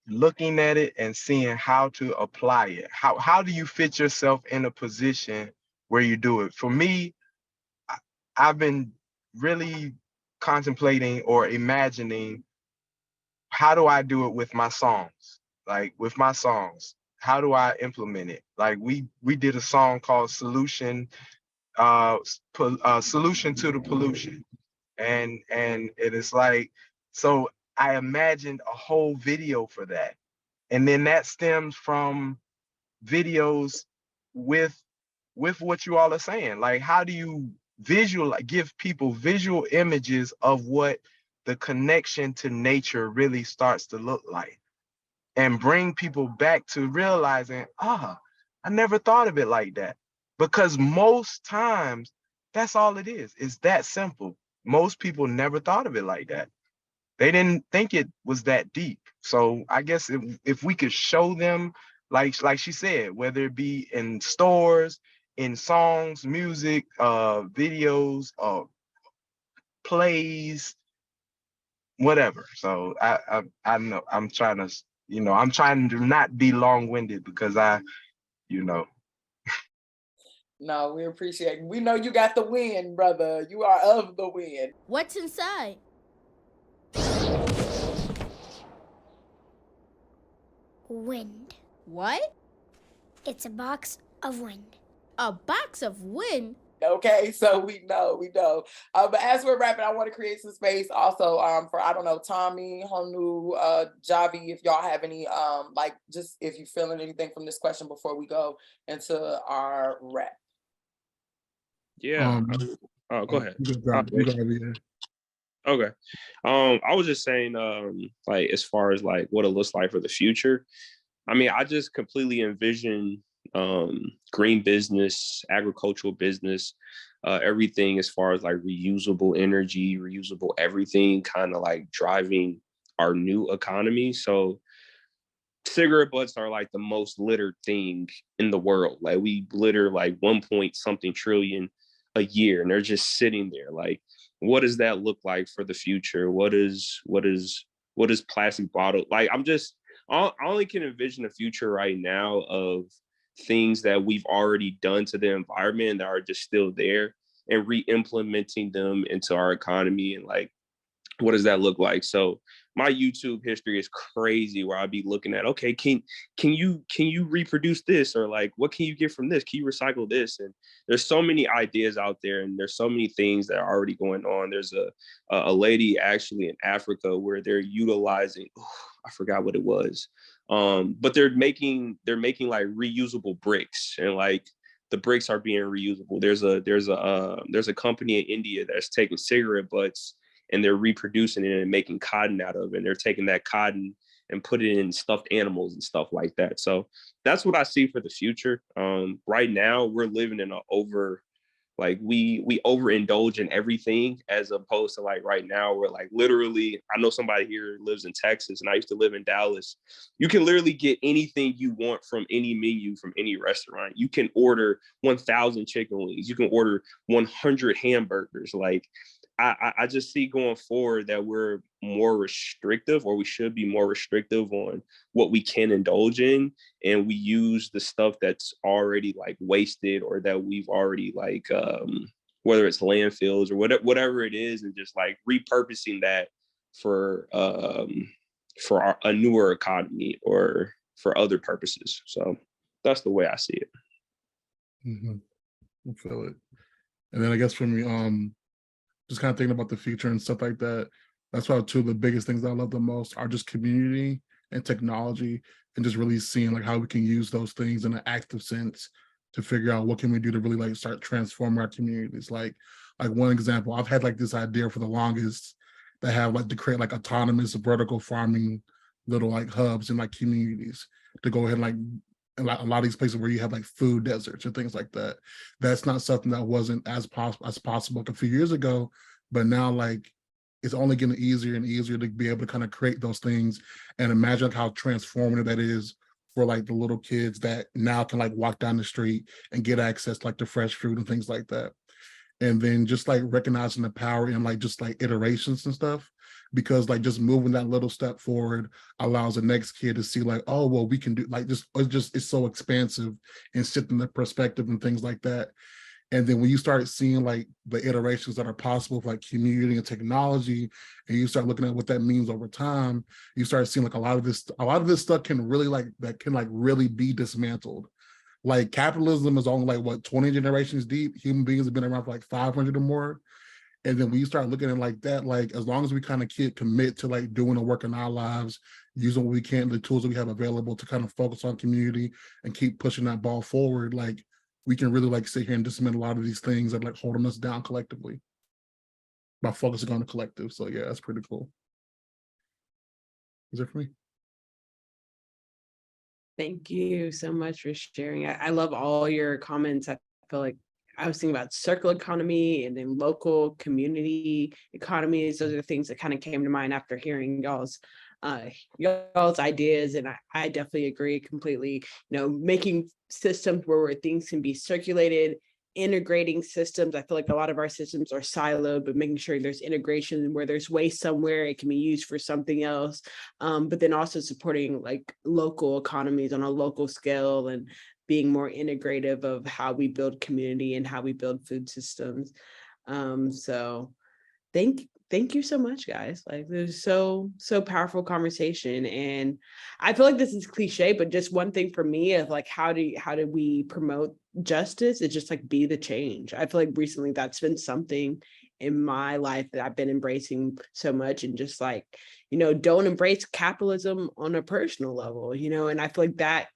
looking at it and seeing how to apply it. How do you fit yourself in a position where you do it? For me, I've been really contemplating or imagining, how do I do it with my songs? Like with my songs, how do I implement it? Like we did a song called Solution Solution to the Pollution. And it is like, so I imagined a whole video for that. And then that stems from videos with what you all are saying. Like, how do you give people visual images of what the connection to nature really starts to look like, and bring people back to realizing, I never thought of it like that. Because most times that's all it is. It's that simple. Most people never thought of it like that. They didn't think it was that deep. So I guess if we could show them, like she said, whether it be in stores, in songs, music, videos, plays, whatever. So I know I'm trying to not be long-winded because
No, we appreciate it. We know you got the win, brother. You are of the win.
What's inside?
Wind.
What?
It's a box of wind.
A box of wind?
Okay, so we know. But as we're wrapping, I want to create some space also for, I don't know, Tommy, Honu, Javi, if y'all have any, like, just if you're feeling anything from this question before we go into our wrap.
Yeah. Go ahead. Okay. I was just saying, like, as far as like what it looks like for the future, I mean, I just completely envision green business, agricultural business, everything as far as like reusable energy, reusable everything, kind of like driving our new economy. So cigarette butts are like the most littered thing in the world. Like we litter like 1 point something trillion a year, and they're just sitting there. Like, what does that look like for the future? What is plastic bottle? Like, I only can envision a future right now of things that we've already done to the environment that are just still there, and re-implementing them into our economy. And like, what does that look like? So my YouTube history is crazy, where I'd be looking at, okay, can you reproduce this? Or like, what can you get from this? Can you recycle this? And there's so many ideas out there, and there's so many things that are already going on. There's a lady actually in Africa where they're utilizing, I forgot what it was. But they're making like reusable bricks, and like the bricks are being reusable. There's a company in India that's taking cigarette butts and they're reproducing it and making cotton out of it. And they're taking that cotton and put it in stuffed animals and stuff like that. So that's what I see for the future. Right now, we're living in we overindulge in everything, as opposed to like right now, we're like literally, I know somebody here lives in Texas and I used to live in Dallas. You can literally get anything you want from any menu, from any restaurant. You can order 1,000 chicken wings. You can order 100 hamburgers. Like, I just see going forward that we're more restrictive, or we should be more restrictive on what we can indulge in. And we use the stuff that's already like wasted, or that we've already like, whether it's landfills or whatever it is, and just like repurposing that for a newer economy or for other purposes. So that's the way I see it.
I feel it. And then I guess for me, just kind of thinking about the future and stuff like that. That's why two of the biggest things I love the most are just community and technology, and just really seeing like how we can use those things in an active sense to figure out what can we do to really like start transforming our communities. Like one example, I've had like this idea for the longest that have like to create like autonomous vertical farming little like hubs and like communities to go ahead and like a lot of these places where you have like food deserts and things like that. That's not something that wasn't as possible like a few years ago, but now like it's only getting easier and easier to be able to kind of create those things, and imagine how transformative that is for like the little kids that now can like walk down the street and get access like to fresh fruit and things like that. And then just like recognizing the power in like just like iterations and stuff, because like just moving that little step forward allows the next kid to see like, oh well, we can do like it's so expansive and shifting the perspective and things like that. And then when you start seeing like the iterations that are possible with like community and technology, and you start looking at what that means over time, you start seeing like a lot of this stuff can really be dismantled. Like capitalism is only like what 20 generations deep. Human beings have been around for like 500 or more. And then when you start looking at it like that, like as long as we kind of commit to like doing the work in our lives, using what we can, the tools that we have available to kind of focus on community and keep pushing that ball forward, like we can really like sit here and dismantle a lot of these things that like holding us down collectively by focusing on the collective. So yeah, that's pretty cool. Is it for me?
Thank you so much for sharing. I love all your comments. I feel like I was thinking about circular economy and then local community economies. Those are the things that kind of came to mind after hearing y'all's ideas. And I definitely agree completely. Making systems where things can be circulated, integrating systems. I feel like a lot of our systems are siloed, but making sure there's integration where there's waste somewhere, it can be used for something else. But then also supporting like local economies on a local scale and being more integrative of how we build community and how we build food systems. So thank you so much, guys. Like there's so powerful conversation. And I feel like this is cliche, but just one thing for me of like how do we promote justice is just like be the change. I feel like recently that's been something in my life that I've been embracing so much, and just like, don't embrace capitalism on a personal level, and I feel like that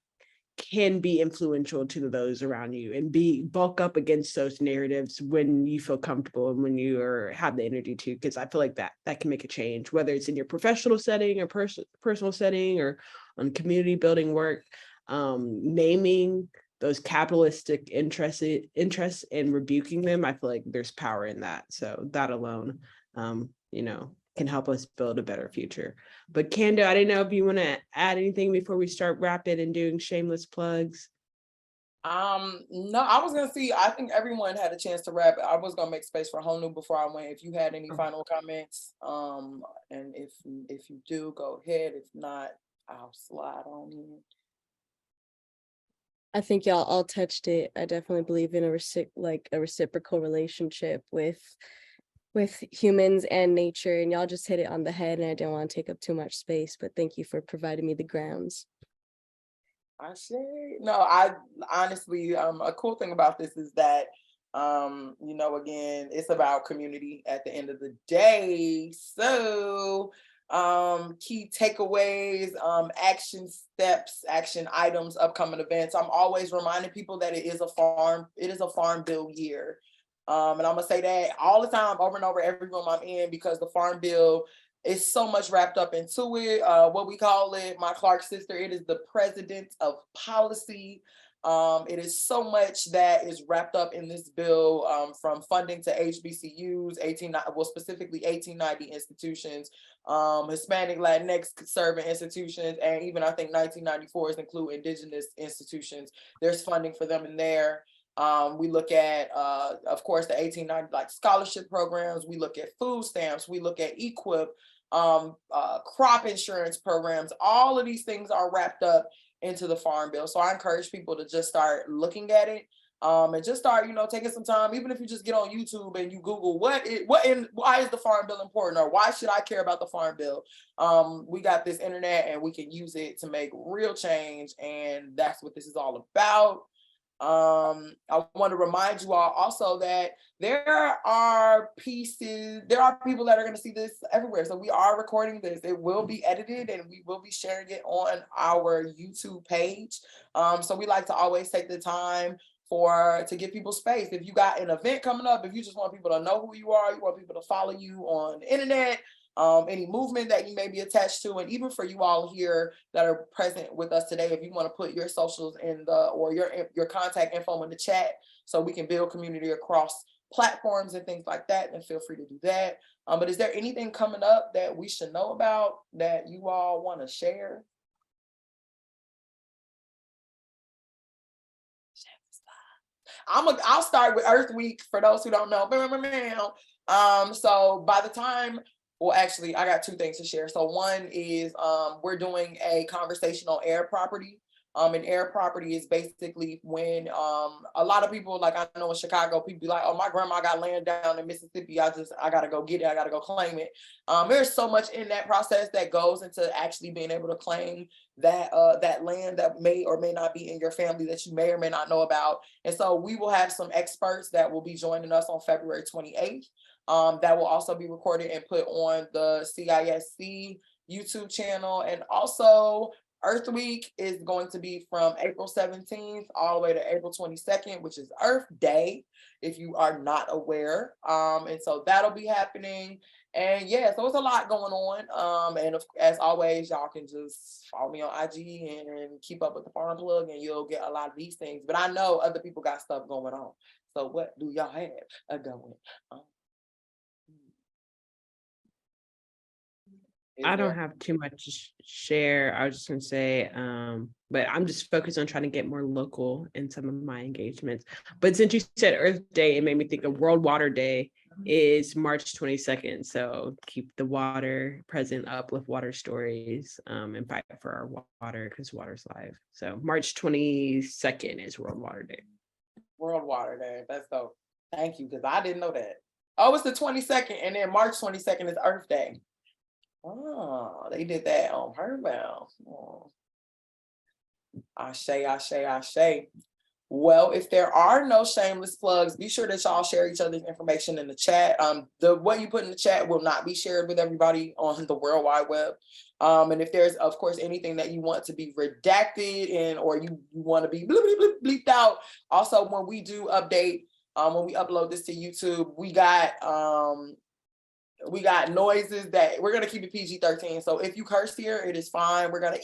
can be influential to those around you, and bulk up against those narratives when you feel comfortable and when you have the energy to, because I feel like that can make a change, whether it's in your professional setting or personal setting or on community building work. Naming those capitalistic interests and rebuking them, I feel like there's power in that. So that alone, can help us build a better future. But Kandeaux, I didn't know if you want to add anything before we start wrapping and doing shameless plugs.
No, I was gonna see. I think everyone had a chance to wrap. I was gonna make space for Honu before I went. If you had any final comments, and if you do, go ahead. If not, I'll slide on in.
I think y'all all touched it. I definitely believe in a reciprocal relationship with humans and nature, and y'all just hit it on the head, and I didn't want to take up too much space, but thank you for providing me the grounds.
I say no. I honestly, a cool thing about this is that, again, it's about community at the end of the day. So, key takeaways, action steps, action items, upcoming events. I'm always reminding people that it is a farm bill year. And I'm gonna say that all the time, over and over, every room I'm in, because the farm bill is so much wrapped up into it. What we call it, my Clark sister, it is the president of policy. It is so much that is wrapped up in this bill, from funding to HBCUs, specifically 1890 institutions, Hispanic, Latinx serving institutions, and even I think 1994s include indigenous institutions. There's funding for them in there. We look at, of course, the 1890 scholarship programs. We look at food stamps. We look at EQIP, crop insurance programs. All of these things are wrapped up into the farm bill. So I encourage people to just start looking at it, and just start, taking some time. Even if you just get on YouTube and you Google why is the farm bill important, or why should I care about the farm bill? We got this internet and we can use it to make real change, and that's what this is all about. I want to remind you all also that there are people that are going to see this everywhere. So we are recording this. It will be edited and we will be sharing it on our YouTube page. So we like to always take the time to give people space. If you got an event coming up, if you just want people to know who you are, you want people to follow you on the internet, any movement that you may be attached to, and even for you all here that are present with us today, if you want to put your socials or your contact info in the chat so we can build community across platforms and things like that, then feel free to do that. But is there anything coming up that we should know about that you all want to share? I'll start with Earth Week for those who don't know. So by the time, well, actually, I got two things to share. So one is we're doing a conversation on air property. And air property is basically when a lot of people, like I know in Chicago, people be like, oh, my grandma got land down in Mississippi. I gotta go get it. I gotta go claim it. There's so much in that process that goes into actually being able to claim that land that may or may not be in your family that you may or may not know about. And so we will have some experts that will be joining us on February 28th. That will also be recorded and put on the CISC YouTube channel. And also Earth Week is going to be from April 17th all the way to April 22nd, which is Earth Day, if you are not aware. And so that'll be happening. And yeah, so it's a lot going on. And as always, y'all can just follow me on IG and keep up with the Farm Plug and you'll get a lot of these things. But I know other people got stuff going on. So what do y'all have going on?
I don't have too much to share. I was just gonna say, but I'm just focused on trying to get more local in some of my engagements. But since you said Earth Day, it made me think of World Water Day is March 22nd. So keep the water present, uplift water stories, and fight for our water because water's life. So March 22nd is World Water Day.
World Water Day. That's dope. Thank you, because I didn't know that. Oh, it's the 22nd, and then March 22nd is Earth Day. Oh, they did that on purpose. Oh. Ashe, ashe, ashe. Well, if there are no shameless plugs, be sure that y'all share each other's information in the chat. What you put in the chat will not be shared with everybody on the World Wide Web. And if there's, of course, anything that you want to be redacted or you want to be bleeped out, also when we do update, when we upload this to YouTube, we got noises that we're gonna keep it PG-13. So if you curse here, it is fine. We're gonna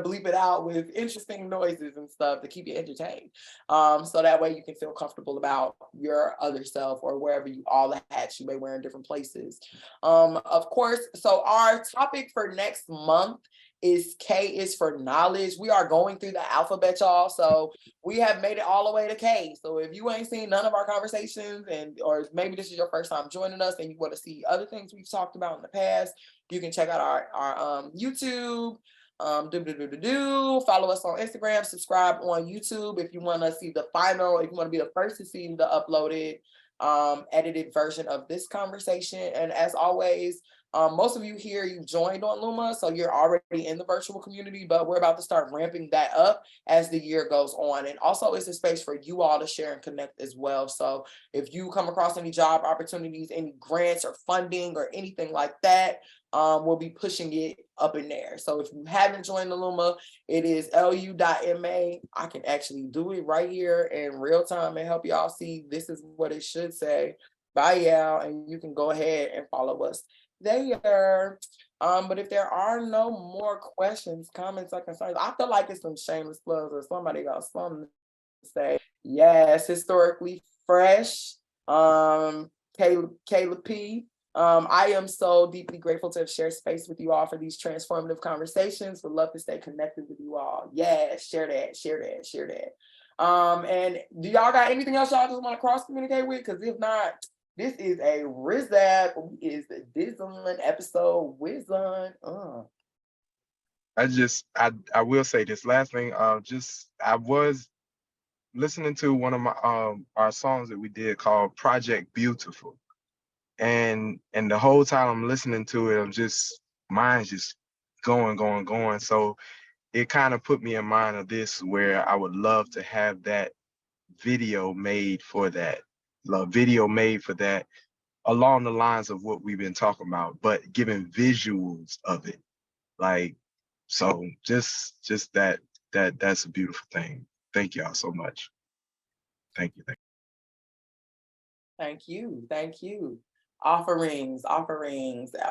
bleep it out with interesting noises and stuff to keep you entertained. So that way you can feel comfortable about your other self or wherever all the hats you may wear in different places. Of course, so our topic for next month is K is for knowledge. We are going through the alphabet, y'all. So we have made it all the way to K. So if you ain't seen none of our conversations or maybe this is your first time joining us and you want to see other things we've talked about in the past, you can check out our YouTube. Follow us on Instagram, subscribe on YouTube if you want to see the final, if you want to be the first to see the uploaded edited version of this conversation. And as always, most of you here, you joined on Luma, so you're already in the virtual community, but we're about to start ramping that up as the year goes on. And also it's a space for you all to share and connect as well. So if you come across any job opportunities, any grants or funding or anything like that, we'll be pushing it up in there. So if you haven't joined the Luma, it is lu.ma. I can actually do it right here in real time and help y'all see this is what it should say. Bye, y'all, and you can go ahead and follow us there. But if there are no more questions, comments, or concerns, I feel like it's some shameless plugs or somebody got something to say. Yes, historically fresh. Kayla P. I am so deeply grateful to have shared space with you all for these transformative conversations. Would love to stay connected with you all. Yeah, share that. And do y'all got anything else y'all just want to cross communicate with? Because if not, this is a Rizap. Is the Dizzon episode Wizzon.
I will say this last thing. I was listening to one of my our songs that we did called Project Beautiful. And the whole time I'm listening to it, mine's just going. So it kind of put me in mind of this, where I would love to have that video made for that, along the lines of what we've been talking about, but giving visuals of it. Like, so just that's a beautiful thing. Thank y'all so much. Thank you.
Thank you. Thank you. Offerings.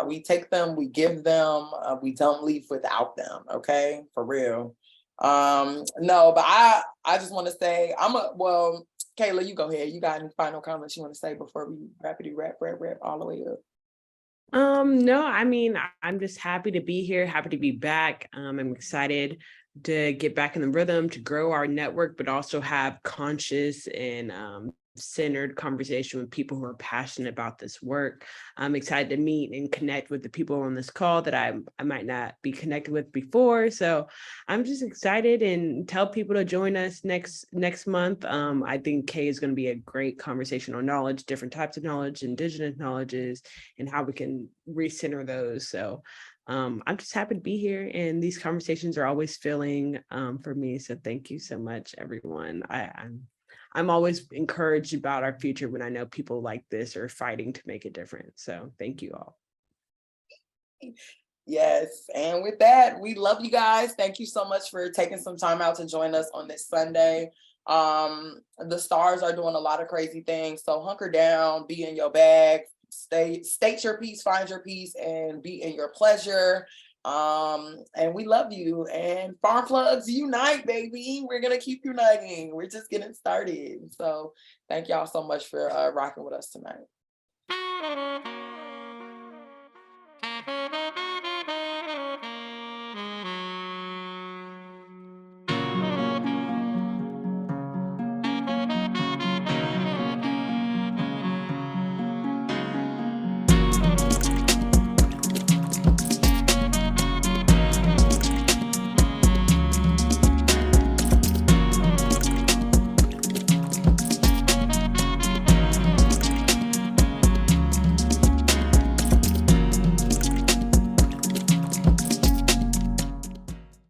We take them, we give them, we don't leave without them. Okay, for real. No, but I just want to say, well, Kayla, you go ahead. You got any final comments you want to say before we wrap all the way up?
No, I mean, I'm just happy to be here, happy to be back. I'm excited to get back in the rhythm, to grow our network, but also have conscious and centered conversation with people who are passionate about this work. I'm excited to meet and connect with the people on this call that I might not be connected with before. So I'm just excited, and tell people to join us next month. I think K is going to be a great conversation on knowledge, different types of knowledge, indigenous knowledges, and how we can recenter those. So I'm just happy to be here, and these conversations are always filling for me. So thank you so much, everyone. I'm always encouraged about our future when I know people like this are fighting to make a difference. So thank you all.
Yes, and with that, we love you guys. Thank you so much for taking some time out to join us on this Sunday. The stars are doing a lot of crazy things, so hunker down, be in your bag, state your piece, find your peace, and be in your pleasure. And we love you. And Farm Plugs unite, baby. We're gonna keep uniting. We're just getting started. So thank y'all so much for rocking with us tonight.